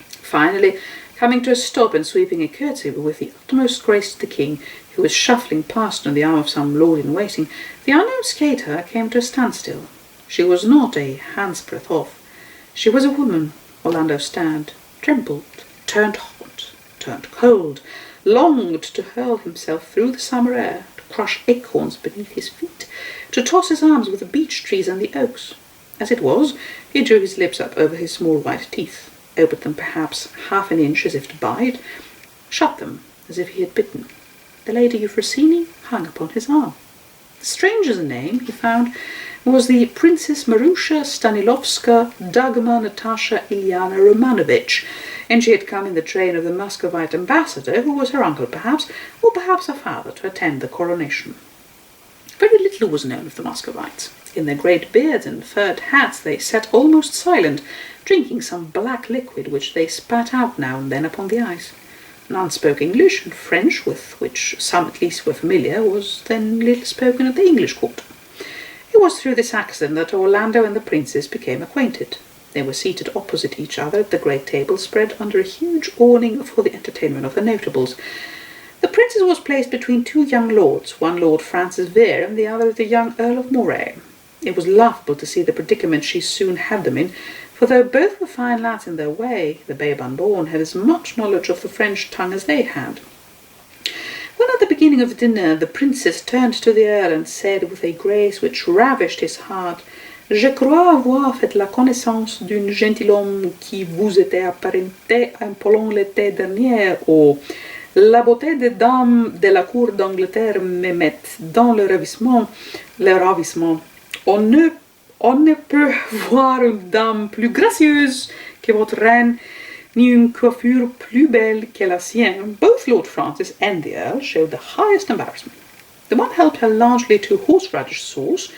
Finally, coming to a stop and sweeping a curtsy with the utmost grace to the king, who was shuffling past on the arm of some lord-in-waiting, the unknown skater came to a standstill. She was not a hand's-breadth off. She was a woman. Orlando stared, trembled, turned hot, turned cold, longed to hurl himself through the summer air, to crush acorns beneath his feet, to toss his arms with the beech trees and the oaks. As it was, he drew his lips up over his small white teeth, opened them perhaps half an inch as if to bite, shut them as if he had bitten. The Lady Euphrosyne hung upon his arm. The stranger's name, he found, was the Princess Marusha Stanilovska Dagmar Natasha Ilyana Romanovich, and she had come in the train of the Muscovite ambassador, who was her uncle perhaps, or perhaps her father, to attend the coronation. Very little was known of the Muscovites. In their great beards and furred hats they sat almost silent, drinking some black liquid which they spat out now and then upon the ice. None spoke English, and French, with which some at least were familiar, was then little spoken at the English court. It was through this accident that Orlando and the princess became acquainted. They were seated opposite each other at the great table spread under a huge awning for the entertainment of the notables. The princess was placed between 2 young lords, one Lord Francis Vere and the other the young Earl of Moray. It was laughable to see the predicament she soon had them in, for though both were fine lads in their way, the babe unborn had as much knowledge of the French tongue as they had. When at the beginning of dinner the princess turned to the earl and said with a grace which ravished his heart, "Je crois avoir fait la connaissance d'un gentilhomme qui vous était apparenté pendant l'été dernier, ou la beauté des dames de la cour d'Angleterre me met dans le ravissement. On ne peut voir une dame plus gracieuse que votre reine, ni une coiffure plus belle que la sienne." Both Lord Francis and the Earl showed the highest embarrassment. The one helped her largely to horseradish sauce,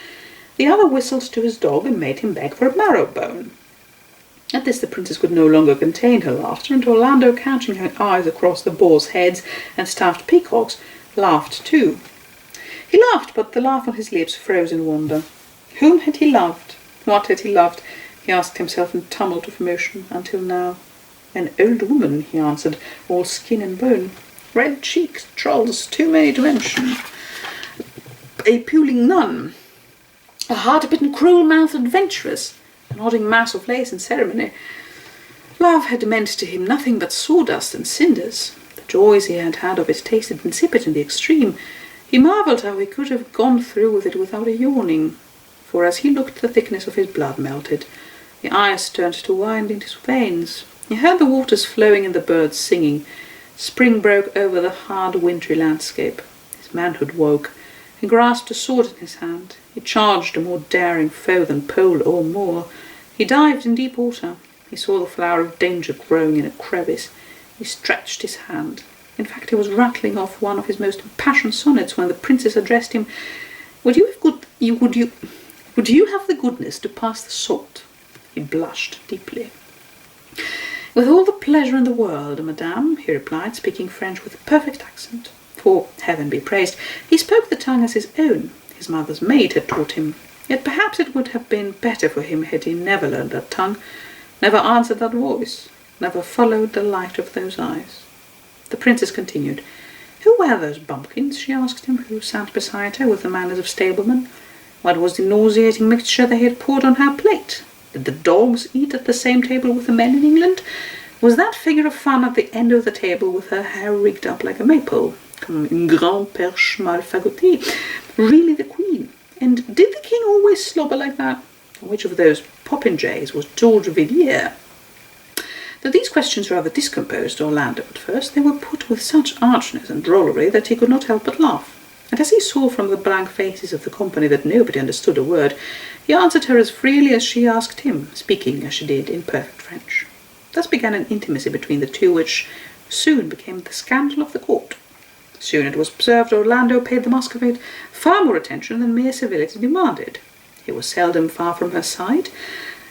the other whistled to his dog and made him beg for a marrow bone. At this the princess could no longer contain her laughter, and Orlando, catching her eyes across the boars' heads and stuffed peacocks, laughed too. He laughed, but the laugh on his lips froze in wonder. Whom had he loved? What had he loved? He asked himself in a tumult of emotion, until now. An old woman, he answered, all skin and bone. Red cheeks, trolls, too many to mention. A puling nun. A hard-bitten, cruel-mouthed adventuress. A nodding mass of lace and ceremony. Love had meant to him nothing but sawdust and cinders. The joys he had had of it tasted insipid in the extreme. He marvelled how he could have gone through with it without a yawning, for as he looked the thickness of his blood melted. The ice turned to wine in his veins. He heard the waters flowing and the birds singing. Spring broke over the hard wintry landscape. His manhood woke. He grasped a sword in his hand. He charged a more daring foe than pole or moor. He dived in deep water. He saw the flower of danger growing in a crevice. He stretched his hand. In fact, he was rattling off one of his most impassioned sonnets when the princess addressed him. Would you have the goodness to pass the salt? He blushed deeply. With all the pleasure in the world, madame, he replied, speaking French with a perfect accent. For, heaven be praised, he spoke the tongue as his own. His mother's maid had taught him. Yet perhaps it would have been better for him had he never learned that tongue, never answered that voice, never followed the light of those eyes. The princess continued. Who were those bumpkins, she asked him, who sat beside her with the manners of stablemen? What was the nauseating mixture they had poured on her plate? Did the dogs eat at the same table with the men in England? Was that figure of fun at the end of the table with her hair rigged up like a maypole, comme une grande perche mal fagotée, really the queen? And did the king always slobber like that? Which of those popinjays was George Villiers? Though these questions rather discomposed Orlando at first, they were put with such archness and drollery that he could not help but laugh. And as he saw from the blank faces of the company that nobody understood a word, he answered her as freely as she asked him, speaking as she did in perfect French. Thus began an intimacy between the two which soon became the scandal of the court. Soon it was observed Orlando paid the Muscovite far more attention than mere civility demanded. He was seldom far from her side,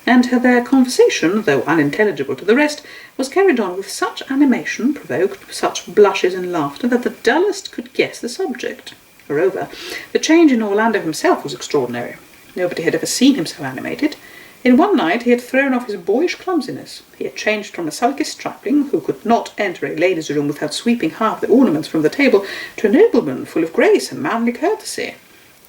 and their conversation, though unintelligible to the rest, was carried on with such animation, provoked such blushes and laughter, that the dullest could guess the subject. Moreover, the change in Orlando himself was extraordinary. Nobody had ever seen him so animated. In one night he had thrown off his boyish clumsiness. He had changed from a sulky stripling, who could not enter a lady's room without sweeping half the ornaments from the table, to a nobleman full of grace and manly courtesy.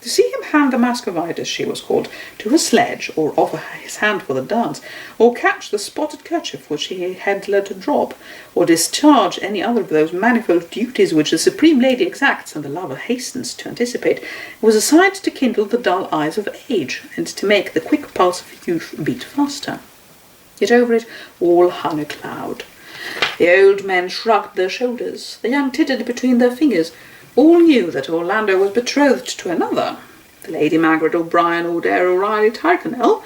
To see him hand the Muscovite, as she was called, to her sledge, or offer her his hand for the dance, or catch the spotted kerchief which he had let drop, or discharge any other of those manifold duties which the supreme lady exacts and the lover hastens to anticipate, was a sight to kindle the dull eyes of age, and to make the quick pulse of youth beat faster. Yet over it all hung a cloud. The old men shrugged their shoulders, the young tittered between their fingers. All knew that Orlando was betrothed to another. The Lady Margaret O'Brien O'Dare O'Reilly Tyrconnell,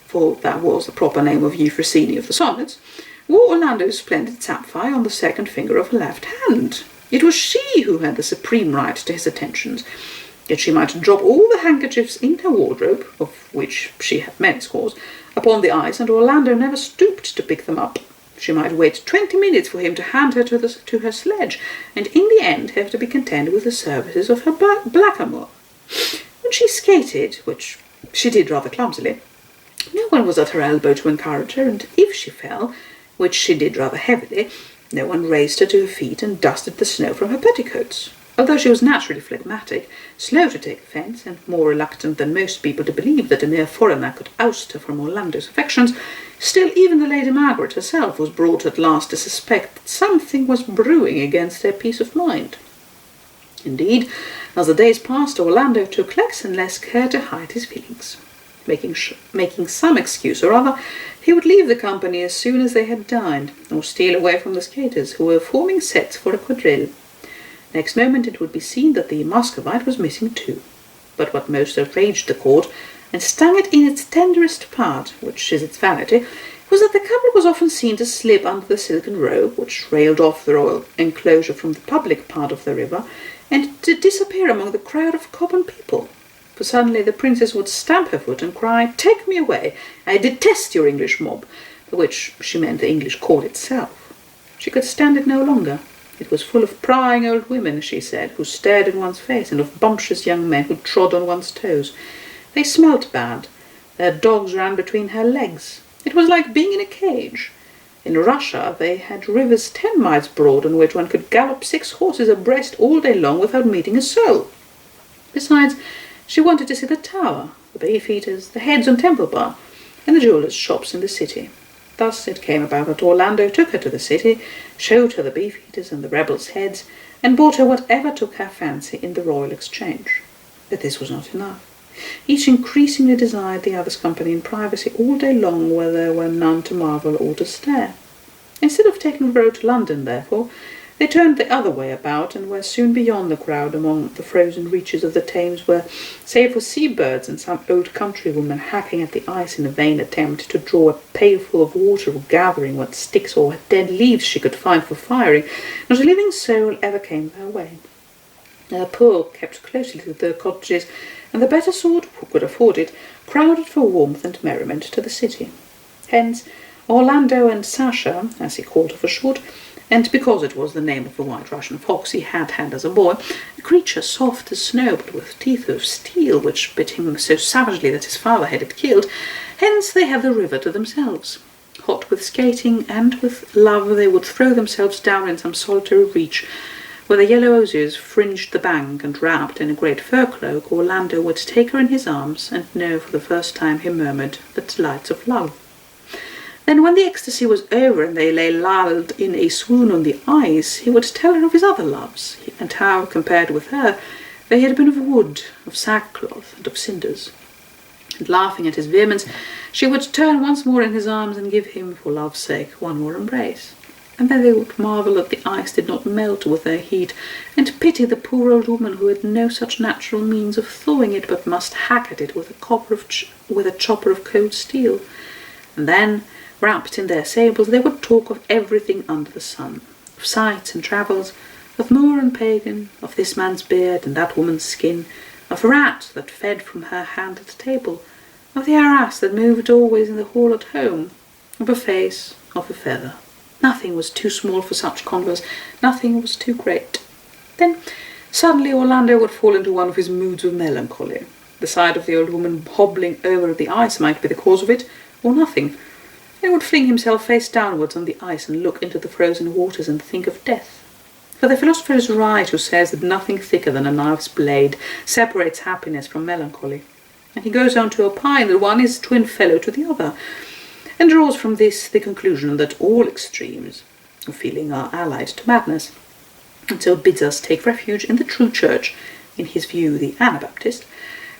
for that was the proper name of Euphrosyne of the sonnets, wore Orlando's splendid sapphire on the second finger of her left hand. It was she who had the supreme right to his attentions. Yet she might drop all the handkerchiefs in her wardrobe, of which she had many scores, upon the ice, and Orlando never stooped to pick them up. She might wait 20 minutes for him to hand her to her sledge, and in the end have to be content with the services of her blackamoor. When she skated, which she did rather clumsily, no one was at her elbow to encourage her, and if she fell, which she did rather heavily, no one raised her to her feet and dusted the snow from her petticoats. Although she was naturally phlegmatic, slow to take offence, and more reluctant than most people to believe that a mere foreigner could oust her from Orlando's affections, still even the Lady Margaret herself was brought at last to suspect that something was brewing against her peace of mind. Indeed, as the days passed, Orlando took less and less care to hide his feelings. Making some excuse or other, he would leave the company as soon as they had dined, or steal away from the skaters, who were forming sets for a quadrille. Next moment it would be seen that the Muscovite was missing too. But what most outraged the court, and stung it in its tenderest part, which is its vanity, was that the couple was often seen to slip under the silken robe, which railed off the royal enclosure from the public part of the river, and to disappear among the crowd of common people. For suddenly the princess would stamp her foot and cry, "Take me away! I detest your English mob!" which she meant the English court itself. She could stand it no longer. It was full of prying old women, she said, who stared in one's face, and of bumptious young men who trod on one's toes. They smelt bad. Their dogs ran between her legs. It was like being in a cage. In Russia they had rivers 10 miles broad on which one could gallop 6 horses abreast all day long without meeting a soul. Besides, she wanted to see the tower, the beefeaters, the heads on Temple Bar, and the jewellers' shops in the city. Thus it came about that Orlando took her to the city, showed her the beefeaters and the rebels' heads, and bought her whatever took her fancy in the Royal Exchange. But this was not enough. Each increasingly desired the other's company in privacy all day long, where there were none to marvel or to stare. Instead of taking the road to London, therefore, they turned the other way about, and were soon beyond the crowd among the frozen reaches of the Thames, where, save for sea-birds and some old countrywoman hacking at the ice in a vain attempt to draw a pailful of water or gathering what sticks or dead leaves she could find for firing, not a living soul ever came their way. The poor kept closely to their cottages, and the better sort, who could afford it, crowded for warmth and merriment to the city. Hence, Orlando and Sasha, as he called her for short, and because it was the name of the white Russian fox he had had as a boy, a creature soft as snow but with teeth of steel which bit him so savagely that his father had it killed, hence they had the river to themselves. Hot with skating and with love they would throw themselves down in some solitary reach, where the yellow osiers fringed the bank, and wrapped in a great fur cloak Orlando would take her in his arms, and know for the first time he murmured the delights of love. Then when the ecstasy was over and they lay lulled in a swoon on the ice, he would tell her of his other loves, and how, compared with her, they had been of wood, of sackcloth, and of cinders. And laughing at his vehemence, she would turn once more in his arms and give him, for love's sake, one more embrace. And then they would marvel that the ice did not melt with their heat, and pity the poor old woman who had no such natural means of thawing it, but must hack at it with a chopper of cold steel. And then, wrapped in their sables, they would talk of everything under the sun, of sights and travels, of moor and pagan, of this man's beard and that woman's skin, of a rat that fed from her hand at table, of the arras that moved always in the hall at home, of a face, of a feather. Nothing was too small for such converse, nothing was too great. Then suddenly Orlando would fall into one of his moods of melancholy. The sight of the old woman hobbling over the ice might be the cause of it, or nothing. He would fling himself face downwards on the ice and look into the frozen waters and think of death. For the philosopher is right who says that nothing thicker than a knife's blade separates happiness from melancholy. And he goes on to opine that one is twin fellow to the other, and draws from this the conclusion that all extremes of feeling are allied to madness, and so bids us take refuge in the true church, in his view the Anabaptist,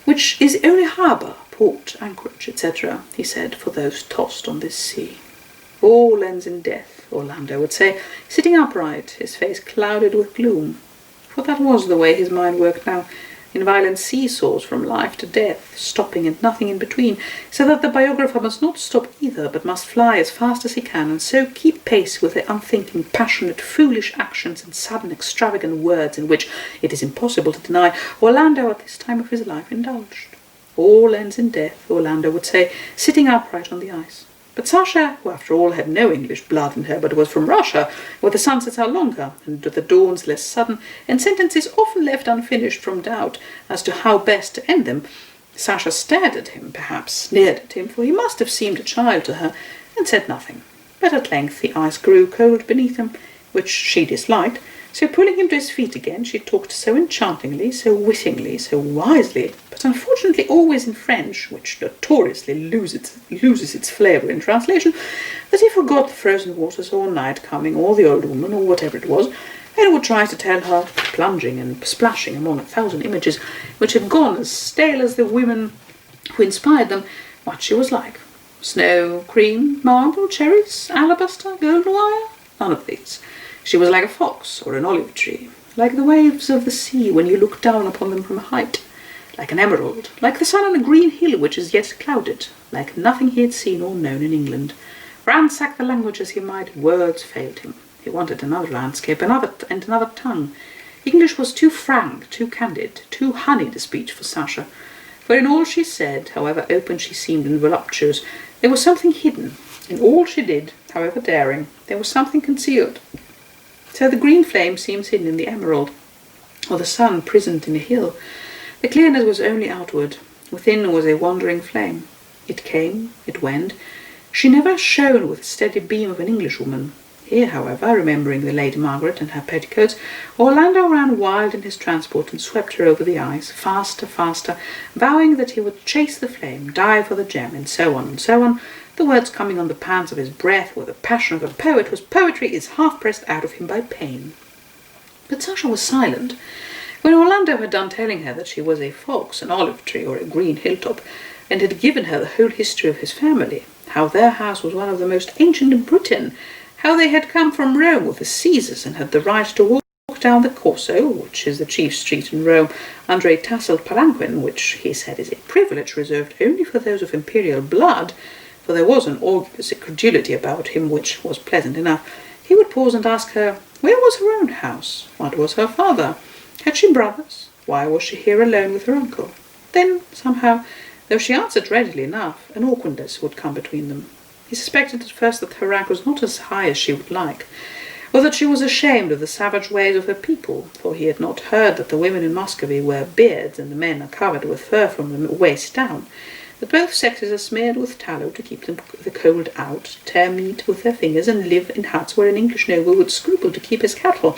which is the only harbour, port, anchorage, etc., he said, for those tossed on this sea. All ends in death, Orlando would say, sitting upright, his face clouded with gloom, for that was the way his mind worked now, in violent seesaws from life to death, stopping and nothing in between, so that the biographer must not stop either, but must fly as fast as he can, and so keep pace with the unthinking, passionate, foolish actions and sudden, extravagant words in which, it is impossible to deny, Orlando at this time of his life indulged. All ends in death, Orlando would say, sitting upright on the ice. But Sasha, who after all had no English blood in her, but was from Russia, where the sunsets are longer, and the dawns less sudden, and sentences often left unfinished from doubt as to how best to end them, Sasha stared at him, perhaps sneered at him, for he must have seemed a child to her, and said nothing. But at length the ice grew cold beneath him, which she disliked, so pulling him to his feet again, she talked so enchantingly, so wittingly, so wisely, but unfortunately always in French, which notoriously loses its flavour in translation, that he forgot the frozen waters or night coming, or the old woman, or whatever it was, and would try to tell her, plunging and splashing among 1,000 images, which had gone as stale as the women who inspired them, what she was like. Snow, cream, marble, cherries, alabaster, golden wire, none of these. She was like a fox or an olive tree, like the waves of the sea when you look down upon them from a height, like an emerald, like the sun on a green hill which is yet clouded, like nothing he had seen or known in England. Ransack the language as he might, words failed him. He wanted another landscape, another tongue. English was too frank, too candid, too honeyed a speech for Sasha, for in all she said, however open she seemed and voluptuous, there was something hidden, In all she did, however daring, there was something concealed. So the green flame seems hidden in the emerald, or the sun prisoned in a hill. The clearness was only outward. Within was a wandering flame. It came, it went. She never shone with the steady beam of an Englishwoman. Here, however, remembering the Lady Margaret and her petticoats, Orlando ran wild in his transport and swept her over the ice, faster, faster, vowing that he would chase the flame, die for the gem, and so on, the words coming on the pans of his breath with the passion of a poet whose poetry is half pressed out of him by pain. But Sasha was silent. When Orlando had done telling her that she was a fox, an olive tree, or a green hilltop, and had given her the whole history of his family, how their house was one of the most ancient in Britain, how they had come from Rome with the Caesars and had the right to walk down the Corso, which is the chief street in Rome, under a tasseled palanquin, which, he said, is a privilege reserved only for those of imperial blood, for there was an obvious credulity about him which was pleasant enough, he would pause and ask her, where was her own house? What was her father? Had she brothers? Why was she here alone with her uncle? Then, somehow, though she answered readily enough, an awkwardness would come between them. He suspected at first that her rank was not as high as she would like, or that she was ashamed of the savage ways of her people, for he had not heard that the women in Muscovy wear beards and the men are covered with fur from the waist down, that both sexes are smeared with tallow to keep the cold out, tear meat with their fingers, and live in huts where an English noble would scruple to keep his cattle,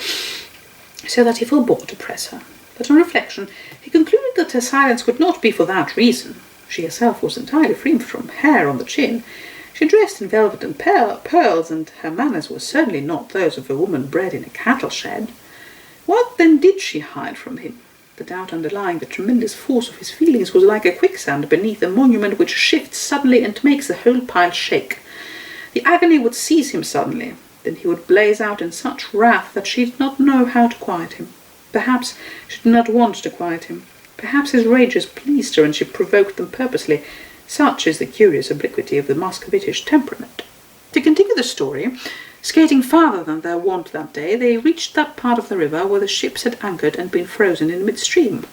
so that he forbore to press her. But on reflection, he concluded that her silence could not be for that reason. She herself was entirely free from hair on the chin. She dressed in velvet and pearls, and her manners were certainly not those of a woman bred in a cattle shed. What then did she hide from him? The doubt underlying the tremendous force of his feelings was like a quicksand beneath a monument which shifts suddenly and makes the whole pile shake. The agony would seize him suddenly. Then he would blaze out in such wrath that she did not know how to quiet him. Perhaps she did not want to quiet him. Perhaps his rages pleased her and she provoked them purposely. Such is the curious obliquity of the Muscovitish temperament. To continue the story, skating farther than their wont that day, they reached that part of the river where the ships had anchored and been frozen in midstream.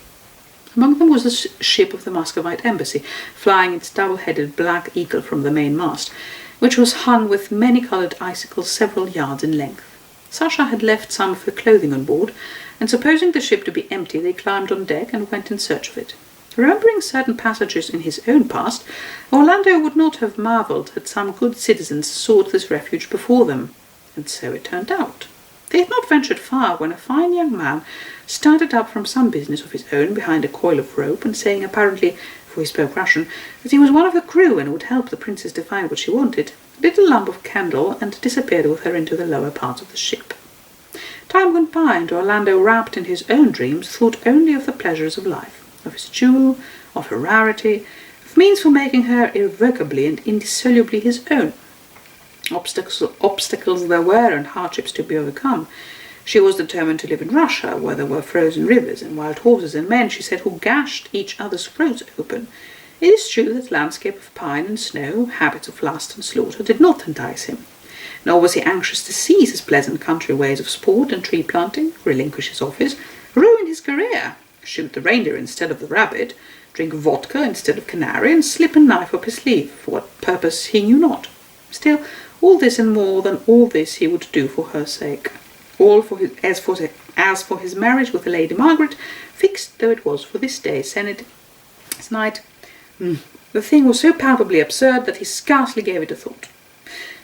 Among them was the ship of the Muscovite embassy, flying its double-headed black eagle from the main mast, which was hung with many-coloured icicles several yards in length. Sasha had left some of her clothing on board, and supposing the ship to be empty, they climbed on deck and went in search of it. Remembering certain passages in his own past, Orlando would not have marvelled had some good citizens sought this refuge before them. And so it turned out. They had not ventured far when a fine young man started up from some business of his own behind a coil of rope, and saying apparently, for he spoke Russian, that he was one of the crew and would help the princess to find what she wanted, lit a lump of candle and disappeared with her into the lower parts of the ship. Time went by, and Orlando, wrapped in his own dreams, thought only of the pleasures of life, of his jewel, of her rarity, of means for making her irrevocably and indissolubly his own. Obstacles there were and hardships to be overcome. She was determined to live in Russia, where there were frozen rivers and wild horses and men, she said, who gashed each other's throats open. It is true that landscape of pine and snow, habits of lust and slaughter, did not entice him. Nor was he anxious to cease his pleasant country ways of sport and tree planting, relinquish his office, ruin his career, shoot the reindeer instead of the rabbit, drink vodka instead of canary, and slip a knife up his sleeve, for what purpose he knew not. Still, all this and more than all this he would do for her sake. As for his marriage with the Lady Margaret, fixed though it was for this day night, the thing was so palpably absurd that he scarcely gave it a thought.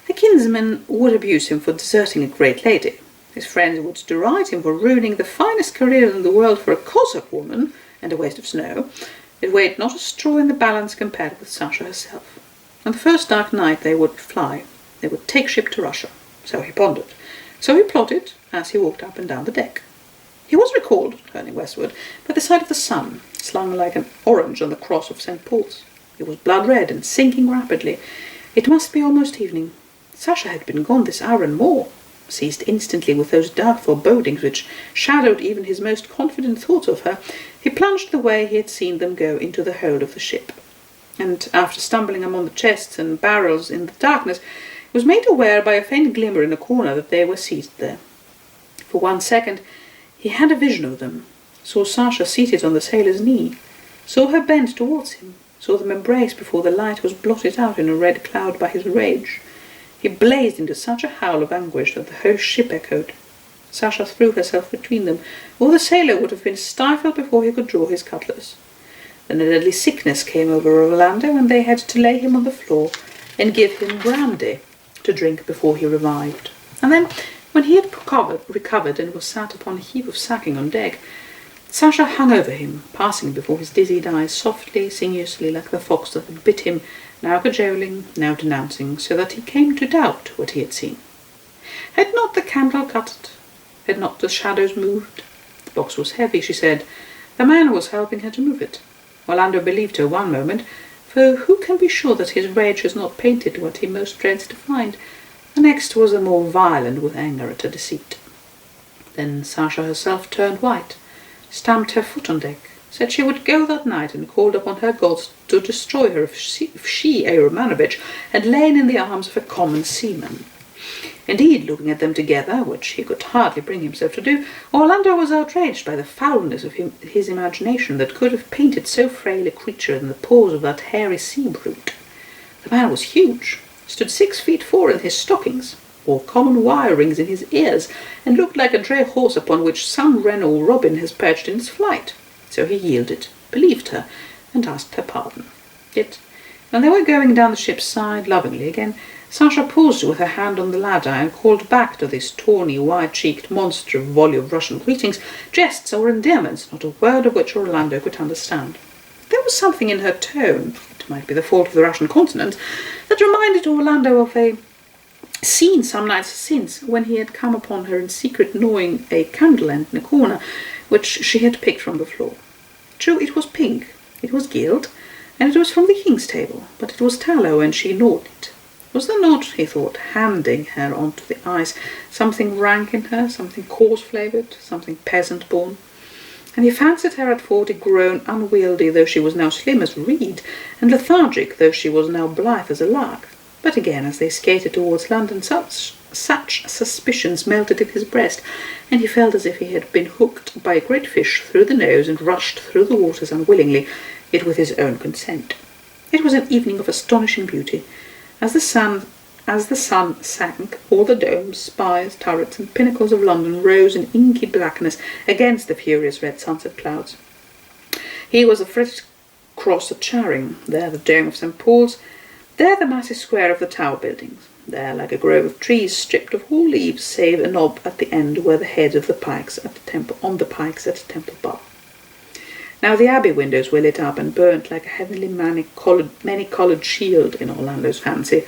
The kinsmen would abuse him for deserting a great lady. His friends would deride him for ruining the finest career in the world for a Cossack woman and a waste of snow. It weighed not a straw in the balance compared with Sasha herself. On the first dark night they would fly. They would take ship to Russia. So he pondered. So he plotted as he walked up and down the deck. He was recalled, turning westward, by the sight of the sun, slung like an orange on the cross of St. Paul's. It was blood-red and sinking rapidly. It must be almost evening. Sasha had been gone this hour and more. Seized instantly with those dark forebodings which shadowed even his most confident thoughts of her, he plunged the way he had seen them go into the hold of the ship, and after stumbling among the chests and barrels in the darkness, was made aware by a faint glimmer in a corner that they were seated there. For 1 second he had a vision of them, saw Sasha seated on the sailor's knee, saw her bend towards him, saw them embrace before the light was blotted out in a red cloud by his rage. He blazed into such a howl of anguish that the whole ship echoed. Sasha threw herself between them, or the sailor would have been stifled before he could draw his cutlass. Then a deadly sickness came over Orlando, and they had to lay him on the floor and give him brandy to drink before he revived. And then, when he had recovered and was sat upon a heap of sacking on deck, Sasha hung over him, passing before his dizzied eyes softly, sinuously, like the fox that had bit him, now cajoling, now denouncing, so that he came to doubt what he had seen. Had not the candle guttered? Had not the shadows moved? The box was heavy, she said. The man was helping her to move it. Orlando believed her one moment, for who can be sure that his rage has not painted what he most dreads to find? The next was the more violent with anger at her deceit. Then Sasha herself turned white, stamped her foot on deck, said she would go that night, and called upon her gods to destroy her if she, a Romanovich, had lain in the arms of a common seaman. Indeed, looking at them together, which he could hardly bring himself to do, Orlando was outraged by the foulness of his imagination that could have painted so frail a creature in the paws of that hairy sea-brute. The man was huge, stood 6'4" in his stockings, wore common wire rings in his ears, and looked like a dray horse upon which some wren or robin has perched in its flight. So he yielded, believed her, and asked her pardon. Yet, when they were going down the ship's side lovingly again, Sasha paused with her hand on the ladder and called back to this tawny, wide-cheeked monster a volley of Russian greetings, jests or endearments, not a word of which Orlando could understand. There was something in her tone, it might be the fault of the Russian continent, that reminded Orlando of a scene some nights since, when he had come upon her in secret gnawing a candle end in a corner, which she had picked from the floor. True, it was pink, it was gilt, and it was from the king's table, but it was tallow, and she gnawed it. Was there not, he thought, handing her onto the ice, something rank in her, something coarse-flavoured, something peasant-born? And he fancied her at 40 grown unwieldy, though she was now slim as a reed, and lethargic, though she was now blithe as a lark. But again, as they skated towards London, such suspicions melted in his breast, and he felt as if he had been hooked by a great fish through the nose and rushed through the waters unwillingly, yet with his own consent. It was an evening of astonishing beauty. As the sun sank, all the domes, spires, turrets, and pinnacles of London rose in inky blackness against the furious red sunset clouds. Here was the fretted cross at Charing, there the dome of St. Paul's, there the massive square of the Tower buildings, there like a grove of trees stripped of all leaves save a knob at the end where the heads of the pikes at Temple Bar. Now the abbey windows were lit up and burnt like a heavenly many-coloured shield in Orlando's fancy.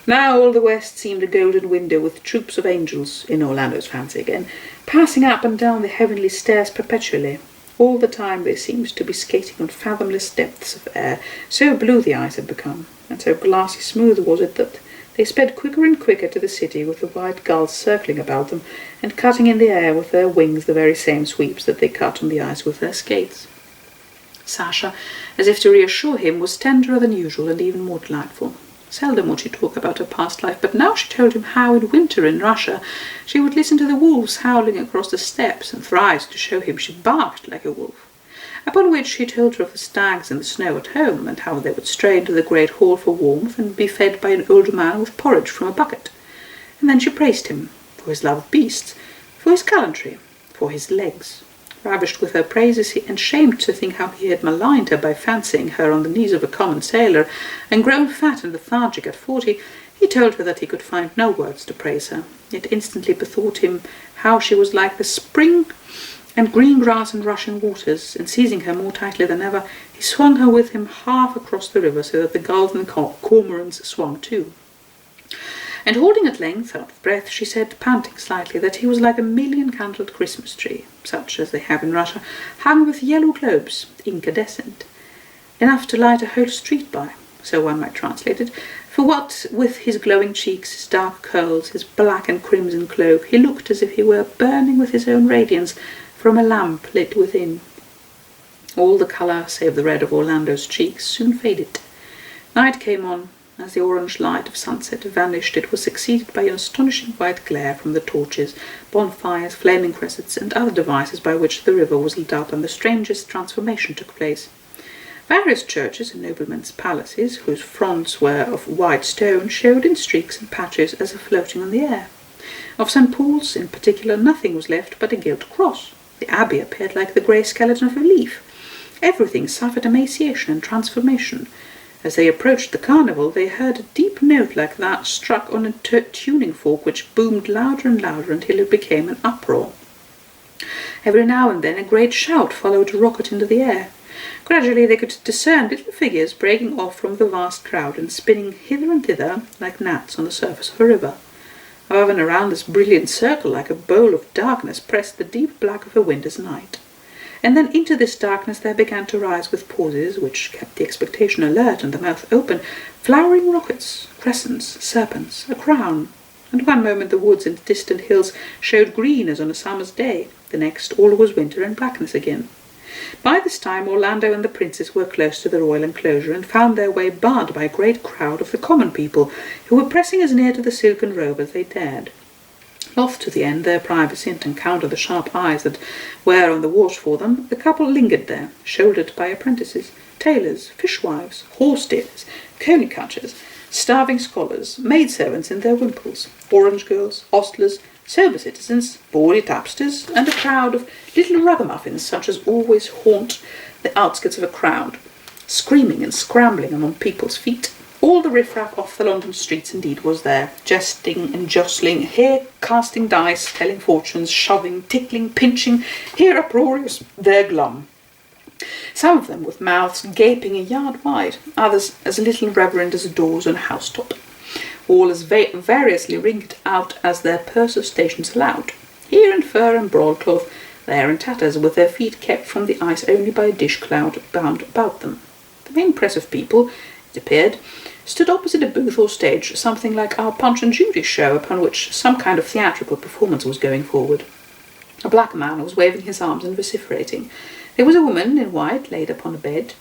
Now all the west seemed a golden window with troops of angels, in Orlando's fancy again, passing up and down the heavenly stairs perpetually. All the time they seemed to be skating on fathomless depths of air, so blue the ice had become, and so glassy smooth was it that they sped quicker and quicker to the city, with the white gulls circling about them, and cutting in the air with their wings the very same sweeps that they cut on the ice with their skates. Sasha, as if to reassure him, was tenderer than usual and even more delightful. Seldom would she talk about her past life, but now she told him how in winter in Russia she would listen to the wolves howling across the steppes, and thrice to show him she barked like a wolf. Upon which he told her of the stags in the snow at home, and how they would stray into the great hall for warmth and be fed by an old man with porridge from a bucket. And then she praised him for his love of beasts, for his gallantry, for his legs. Ravished with her praises and shamed to think how he had maligned her by fancying her on the knees of a common sailor, and grown fat and lethargic at 40, he told her that he could find no words to praise her, yet instantly bethought him how she was like the spring and green grass and rushing waters, and seizing her more tightly than ever, he swung her with him half across the river, so that the gulls and cormorants swung too. And holding at length, out of breath, she said, panting slightly, that he was like a million-candled Christmas tree, such as they have in Russia, hung with yellow globes, incandescent, enough to light a whole street by, so one might translate it, for what with his glowing cheeks, his dark curls, his black and crimson cloak, he looked as if he were burning with his own radiance from a lamp lit within. All the colour, save the red of Orlando's cheeks, soon faded. Night came on. As the orange light of sunset vanished, it was succeeded by an astonishing white glare from the torches, bonfires, flaming cressets, and other devices by which the river was lit up, and the strangest transformation took place. Various churches and noblemen's palaces, whose fronts were of white stone, showed in streaks and patches as if floating on the air. Of St. Paul's, in particular, nothing was left but a gilt cross. The abbey appeared like the grey skeleton of a leaf. Everything suffered emaciation and transformation. As they approached the carnival, they heard a deep note like that struck on a tuning fork, which boomed louder and louder until it became an uproar. Every now and then a great shout followed a rocket into the air. Gradually they could discern little figures breaking off from the vast crowd and spinning hither and thither like gnats on the surface of a river. Above and around this brilliant circle, like a bowl of darkness, pressed the deep black of a winter's night. And then into this darkness there began to rise, with pauses which kept the expectation alert and the mouth open, flowering rockets, crescents, serpents, a crown. And one moment the woods and distant hills showed green as on a summer's day, the next all was winter and blackness again. By this time Orlando and the princess were close to the royal enclosure, and found their way barred by a great crowd of the common people, who were pressing as near to the silken robe as they dared. Loth to the end their privacy and encounter the sharp eyes that were on the watch for them, the couple lingered there, shouldered by apprentices, tailors, fishwives, horse-dealers, coney-catchers, starving scholars, maidservants in their wimples, orange girls, ostlers, sober citizens, bawdy tapsters, and a crowd of little ragamuffins such as always haunt the outskirts of a crowd, screaming and scrambling among people's feet. All the riffraff off the London streets indeed was there, jesting and jostling, here casting dice, telling fortunes, shoving, tickling, pinching, here uproarious, there glum. Some of them with mouths gaping a yard wide, others as little reverent as doors on a housetop, all as variously ringed out as their purse of stations allowed, here in fur and broadcloth, there in tatters, with their feet kept from the ice only by a dish-cloud bound about them. The main press of people, it appeared, stood opposite a booth or stage, something like our Punch and Judy show, upon which some kind of theatrical performance was going forward. A black man was waving his arms and vociferating. There was a woman in white laid upon a bed.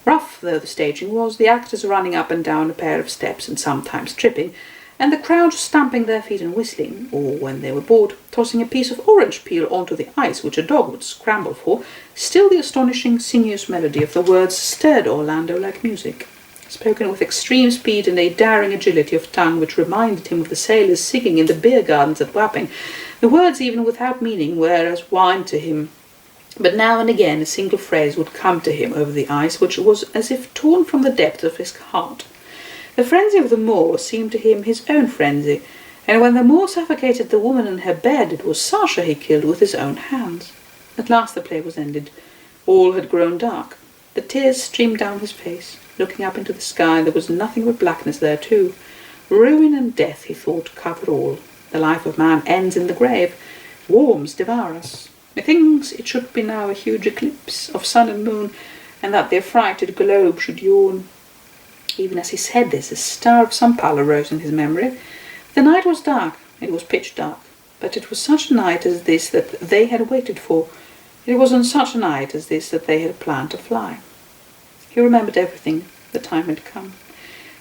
Rough though the staging was, the actors running up and down a pair of steps and sometimes tripping, and the crowd stamping their feet and whistling, or, when they were bored, tossing a piece of orange peel onto the ice which a dog would scramble for, still the astonishing sinuous melody of the words stirred Orlando like music. Spoken with extreme speed and a daring agility of tongue which reminded him of the sailors singing in the beer gardens at Wapping, the words, even without meaning, were as wine to him. But now and again a single phrase would come to him over the ice, which was as if torn from the depths of his heart. The frenzy of the Moor seemed to him his own frenzy, and when the Moor suffocated the woman in her bed, it was Sasha he killed with his own hands. At last the play was ended. All had grown dark. The tears streamed down his face. Looking up into the sky, there was nothing but blackness there too. Ruin and death, he thought, covered all. The life of man ends in the grave. Worms devour us. Methinks it should be now a huge eclipse of sun and moon, and that the affrighted globe should yawn. Even as he said this, a star of some pallor rose in his memory. The night was dark, it was pitch dark, but it was such a night as this that they had waited for. It was on such a night as this that they had planned to fly. He remembered everything. The time had come.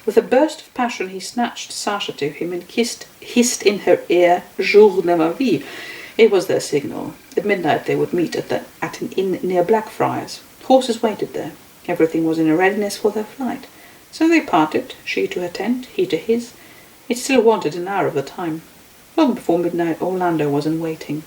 With a burst of passion he snatched Sasha to him and hissed in her ear, "Jour de ma vie." It was their signal. At midnight they would meet at an inn near Blackfriars. Horses waited there. Everything was in readiness for their flight. So they parted, she to her tent, he to his. It still wanted an hour of the time. Long before midnight Orlando was in waiting.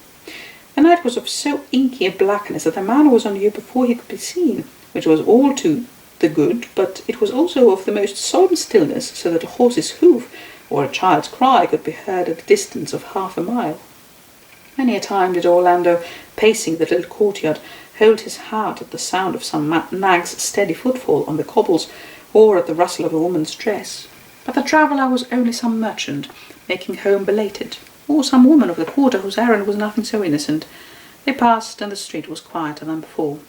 The night was of so inky a blackness that the man was on you before he could be seen, which was all to the good, but it was also of the most solemn stillness, so that a horse's hoof or a child's cry could be heard at a distance of half a mile. Many a time did Orlando, pacing the little courtyard, hold his heart at the sound of some nag's steady footfall on the cobbles, or at the rustle of a woman's dress. But the traveller was only some merchant, making home belated, or some woman of the quarter whose errand was nothing so innocent. They passed, and the street was quieter than before.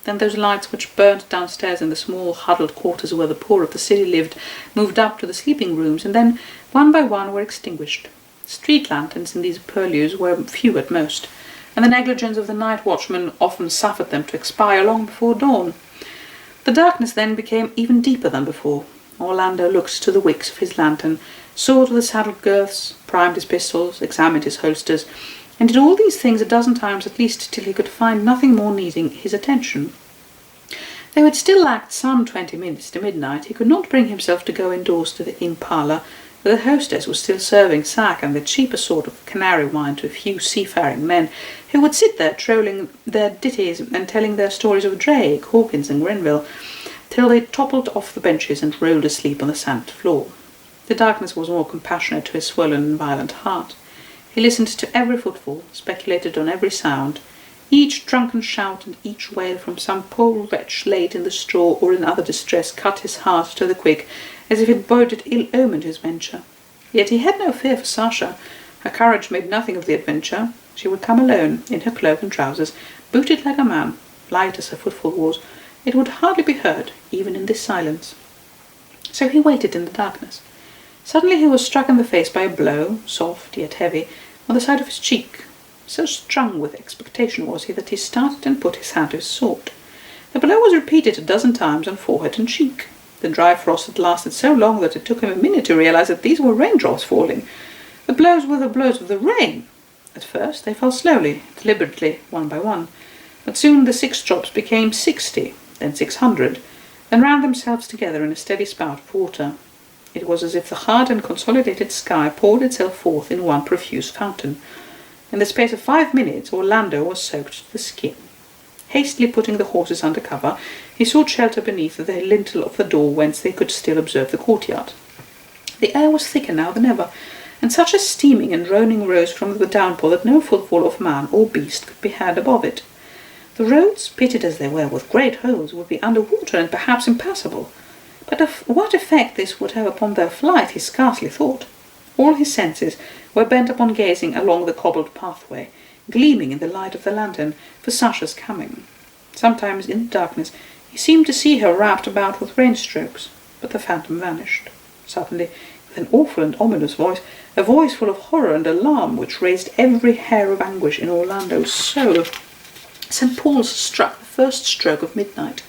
Then those lights which burned downstairs in the small huddled quarters where the poor of the city lived moved up to the sleeping rooms, and then one by one were extinguished. Street lanterns in these purlieus were few at most, and the negligence of the night watchman often suffered them to expire long before dawn. The darkness then became even deeper than before. Orlando looked to the wicks of his lantern, saw to the saddle girths, primed his pistols, examined his holsters, and did all these things a dozen times at least till he could find nothing more needing his attention. Though it still lacked some 20 minutes to midnight, he could not bring himself to go indoors to the inn parlour, where the hostess was still serving sack and the cheaper sort of canary wine to a few seafaring men, who would sit there trolling their ditties and telling their stories of Drake, Hawkins and Grenville, till they toppled off the benches and rolled asleep on the sanded floor. The darkness was more compassionate to his swollen and violent heart. He listened to every footfall, speculated on every sound. Each drunken shout and each wail from some poor wretch laid in the straw or in other distress cut his heart to the quick, as if it boded ill omen to his venture. Yet he had no fear for Sasha. Her courage made nothing of the adventure. She would come alone, in her cloak and trousers, booted like a man, light as her footfall was. It would hardly be heard, even in this silence. So he waited in the darkness. Suddenly he was struck in the face by a blow, soft yet heavy, on the side of his cheek. So strung with expectation was he that he started and put his hand to his sword. The blow was repeated a dozen times on forehead and cheek. The dry frost had lasted so long that it took him a minute to realize that these were raindrops falling. The blows were the blows of the rain. At first they fell slowly, deliberately, one by one, but soon the 6 drops became 60, then 600, then ran themselves together in a steady spout of water. It was as if the hard and consolidated sky poured itself forth in one profuse fountain. In the space of 5 minutes Orlando was soaked to the skin. Hastily putting the horses under cover, he sought shelter beneath the lintel of the door, whence they could still observe the courtyard. The air was thicker now than ever, and such a steaming and droning rose from the downpour that no footfall of man or beast could be heard above it. The roads, pitted as they were with great holes, would be under water and perhaps impassable. But of what effect this would have upon their flight he scarcely thought. All his senses were bent upon gazing along the cobbled pathway, gleaming in the light of the lantern, for Sasha's coming. Sometimes in the darkness he seemed to see her wrapped about with rain-strokes, but the phantom vanished. Suddenly, with an awful and ominous voice, a voice full of horror and alarm, which raised every hair of anguish in Orlando's soul, St. Paul's struck the first stroke of midnight.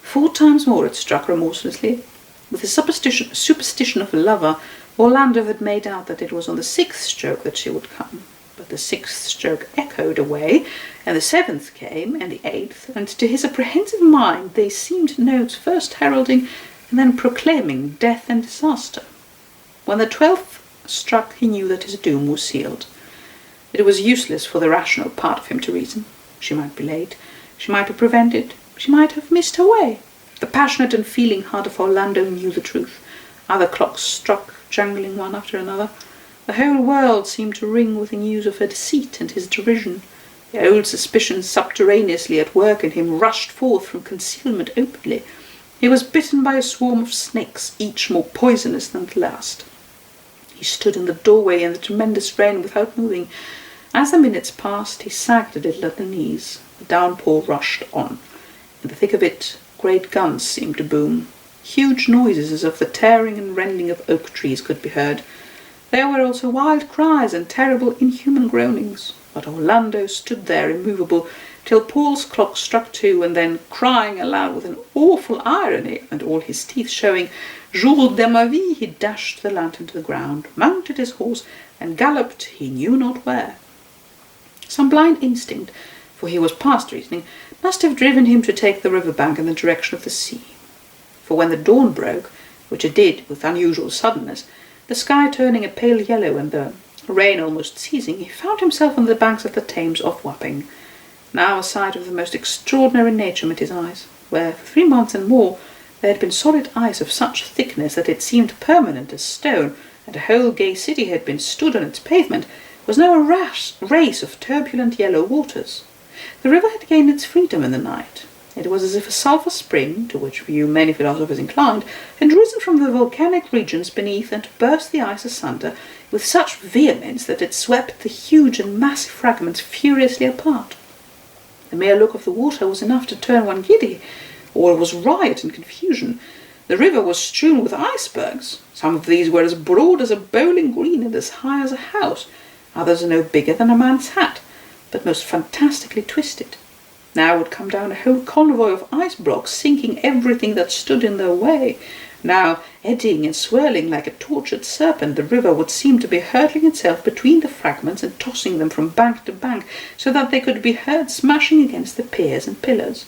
4 times more it struck remorselessly. With the superstition of a lover, Orlando had made out that it was on the 6th stroke that she would come. But the 6th stroke echoed away, and the 7th came, and the 8th, and to his apprehensive mind they seemed notes first heralding and then proclaiming death and disaster. When the 12th struck, he knew that his doom was sealed. It was useless for the rational part of him to reason. She might be late, she might be prevented, she might have missed her way. The passionate and feeling heart of Orlando knew the truth. Other clocks struck, jangling one after another. The whole world seemed to ring with the news of her deceit and his derision. The old suspicions subterraneously at work in him rushed forth from concealment openly. He was bitten by a swarm of snakes, each more poisonous than the last. He stood in the doorway in the tremendous rain without moving. As the minutes passed, he sagged a little at the knees. The downpour rushed on. In the thick of it, great guns seemed to boom. Huge noises as of the tearing and rending of oak trees could be heard. There were also wild cries and terrible inhuman groanings. But Orlando stood there immovable till Paul's clock struck 2, and then, crying aloud with an awful irony and all his teeth showing, "Jour de ma vie," he dashed the lantern to the ground, mounted his horse, and galloped he knew not where. Some blind instinct, for he was past reasoning, must have driven him to take the river bank in the direction of the sea. For when the dawn broke, which it did with unusual suddenness, the sky turning a pale yellow and the rain almost ceasing, he found himself on the banks of the Thames off Wapping. Now a sight of the most extraordinary nature met his eyes, where for 3 months and more there had been solid ice of such thickness that it seemed permanent as stone, and a whole gay city had been stood on its pavement, was now a race of turbulent yellow waters. The river had gained its freedom in the night. It was as if a sulphur spring, to which view many philosophers inclined, had risen from the volcanic regions beneath and burst the ice asunder with such vehemence that it swept the huge and massive fragments furiously apart. The mere look of the water was enough to turn one giddy. All was riot and confusion. The river was strewn with icebergs. Some of these were as broad as a bowling green and as high as a house. Others no bigger than a man's hat, but most fantastically twisted. Now would come down a whole convoy of ice blocks, sinking everything that stood in their way. Now, eddying and swirling like a tortured serpent, the river would seem to be hurtling itself between the fragments and tossing them from bank to bank, so that they could be heard smashing against the piers and pillars.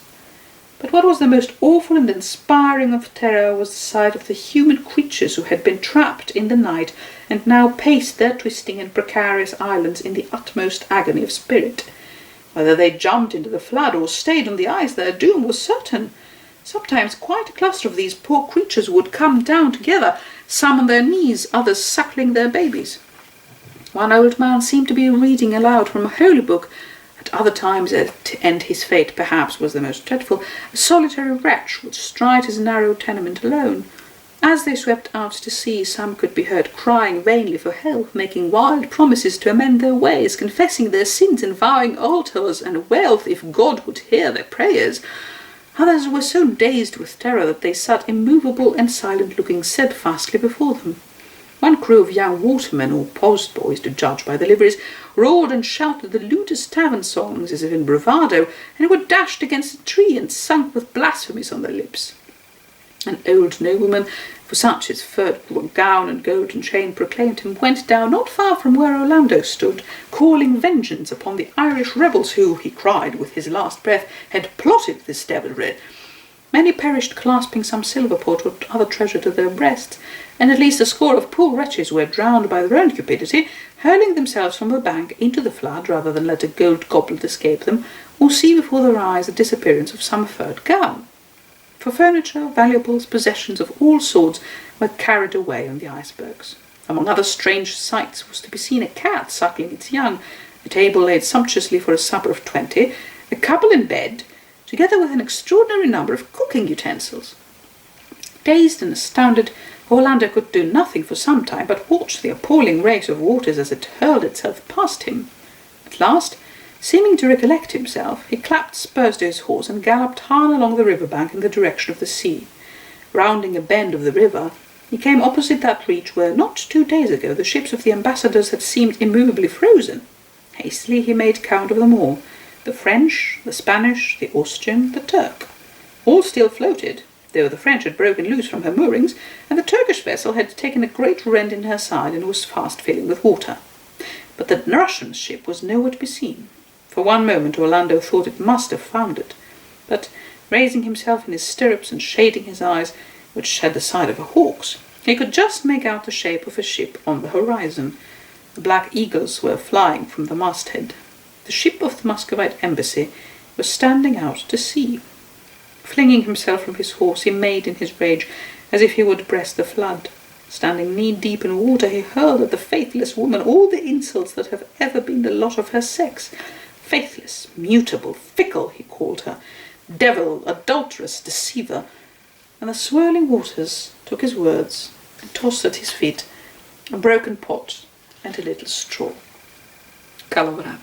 But what was the most awful and inspiring of terror was the sight of the human creatures who had been trapped in the night and now paced their twisting and precarious islands in the utmost agony of spirit. Whether they jumped into the flood or stayed on the ice, their doom was certain. Sometimes quite a cluster of these poor creatures would come down together, some on their knees, others suckling their babies. One old man seemed to be reading aloud from a holy book. At other times, and his fate perhaps was the most dreadful, a solitary wretch would stride his narrow tenement alone. As they swept out to sea, some could be heard crying vainly for help, making wild promises to amend their ways, confessing their sins and vowing altars and wealth if God would hear their prayers. Others were so dazed with terror that they sat immovable and silent, looking steadfastly before them. One crew of young watermen, or postboys to judge by the liveries, roared and shouted the lewdest tavern songs as if in bravado, and were dashed against a tree and sunk with blasphemies on their lips. An old nobleman, for such his furred gown and golden chain proclaimed him, went down not far from where Orlando stood, calling vengeance upon the Irish rebels who, he cried with his last breath, had plotted this devilry. Many perished clasping some silver pot or other treasure to their breasts, and at least a score of poor wretches were drowned by their own cupidity, hurling themselves from the bank into the flood rather than let a gold goblet escape them, or see before their eyes the disappearance of some furred gown. For furniture, valuables, possessions of all sorts were carried away on the icebergs. Among other strange sights was to be seen a cat suckling its young, a table laid sumptuously for a supper of 20, a couple in bed, together with an extraordinary number of cooking utensils. Dazed and astounded, Orlando could do nothing for some time but watch the appalling race of waters as it hurled itself past him. At last, seeming to recollect himself, he clapped spurs to his horse and galloped hard along the river bank in the direction of the sea. Rounding a bend of the river, he came opposite that reach where not 2 days ago the ships of the ambassadors had seemed immovably frozen. Hastily he made count of them all, the French, the Spanish, the Austrian, the Turk. All still floated, though the French had broken loose from her moorings, and the Turkish vessel had taken a great rent in her side and was fast filling with water. But the Russian ship was nowhere to be seen. For one moment Orlando thought it must have foundered, but raising himself in his stirrups and shading his eyes, which had the sight of a hawk's, he could just make out the shape of a ship on the horizon. The black eagles were flying from the masthead. The ship of the Muscovite embassy was standing out to sea. Flinging himself from his horse, he made in his rage as if he would breast the flood. Standing knee-deep in water, he hurled at the faithless woman all the insults that have ever been the lot of her sex. Faithless, mutable, fickle, he called her, devil, adulteress, deceiver, and the swirling waters took his words and tossed at his feet a broken pot and a little straw. Calavrà.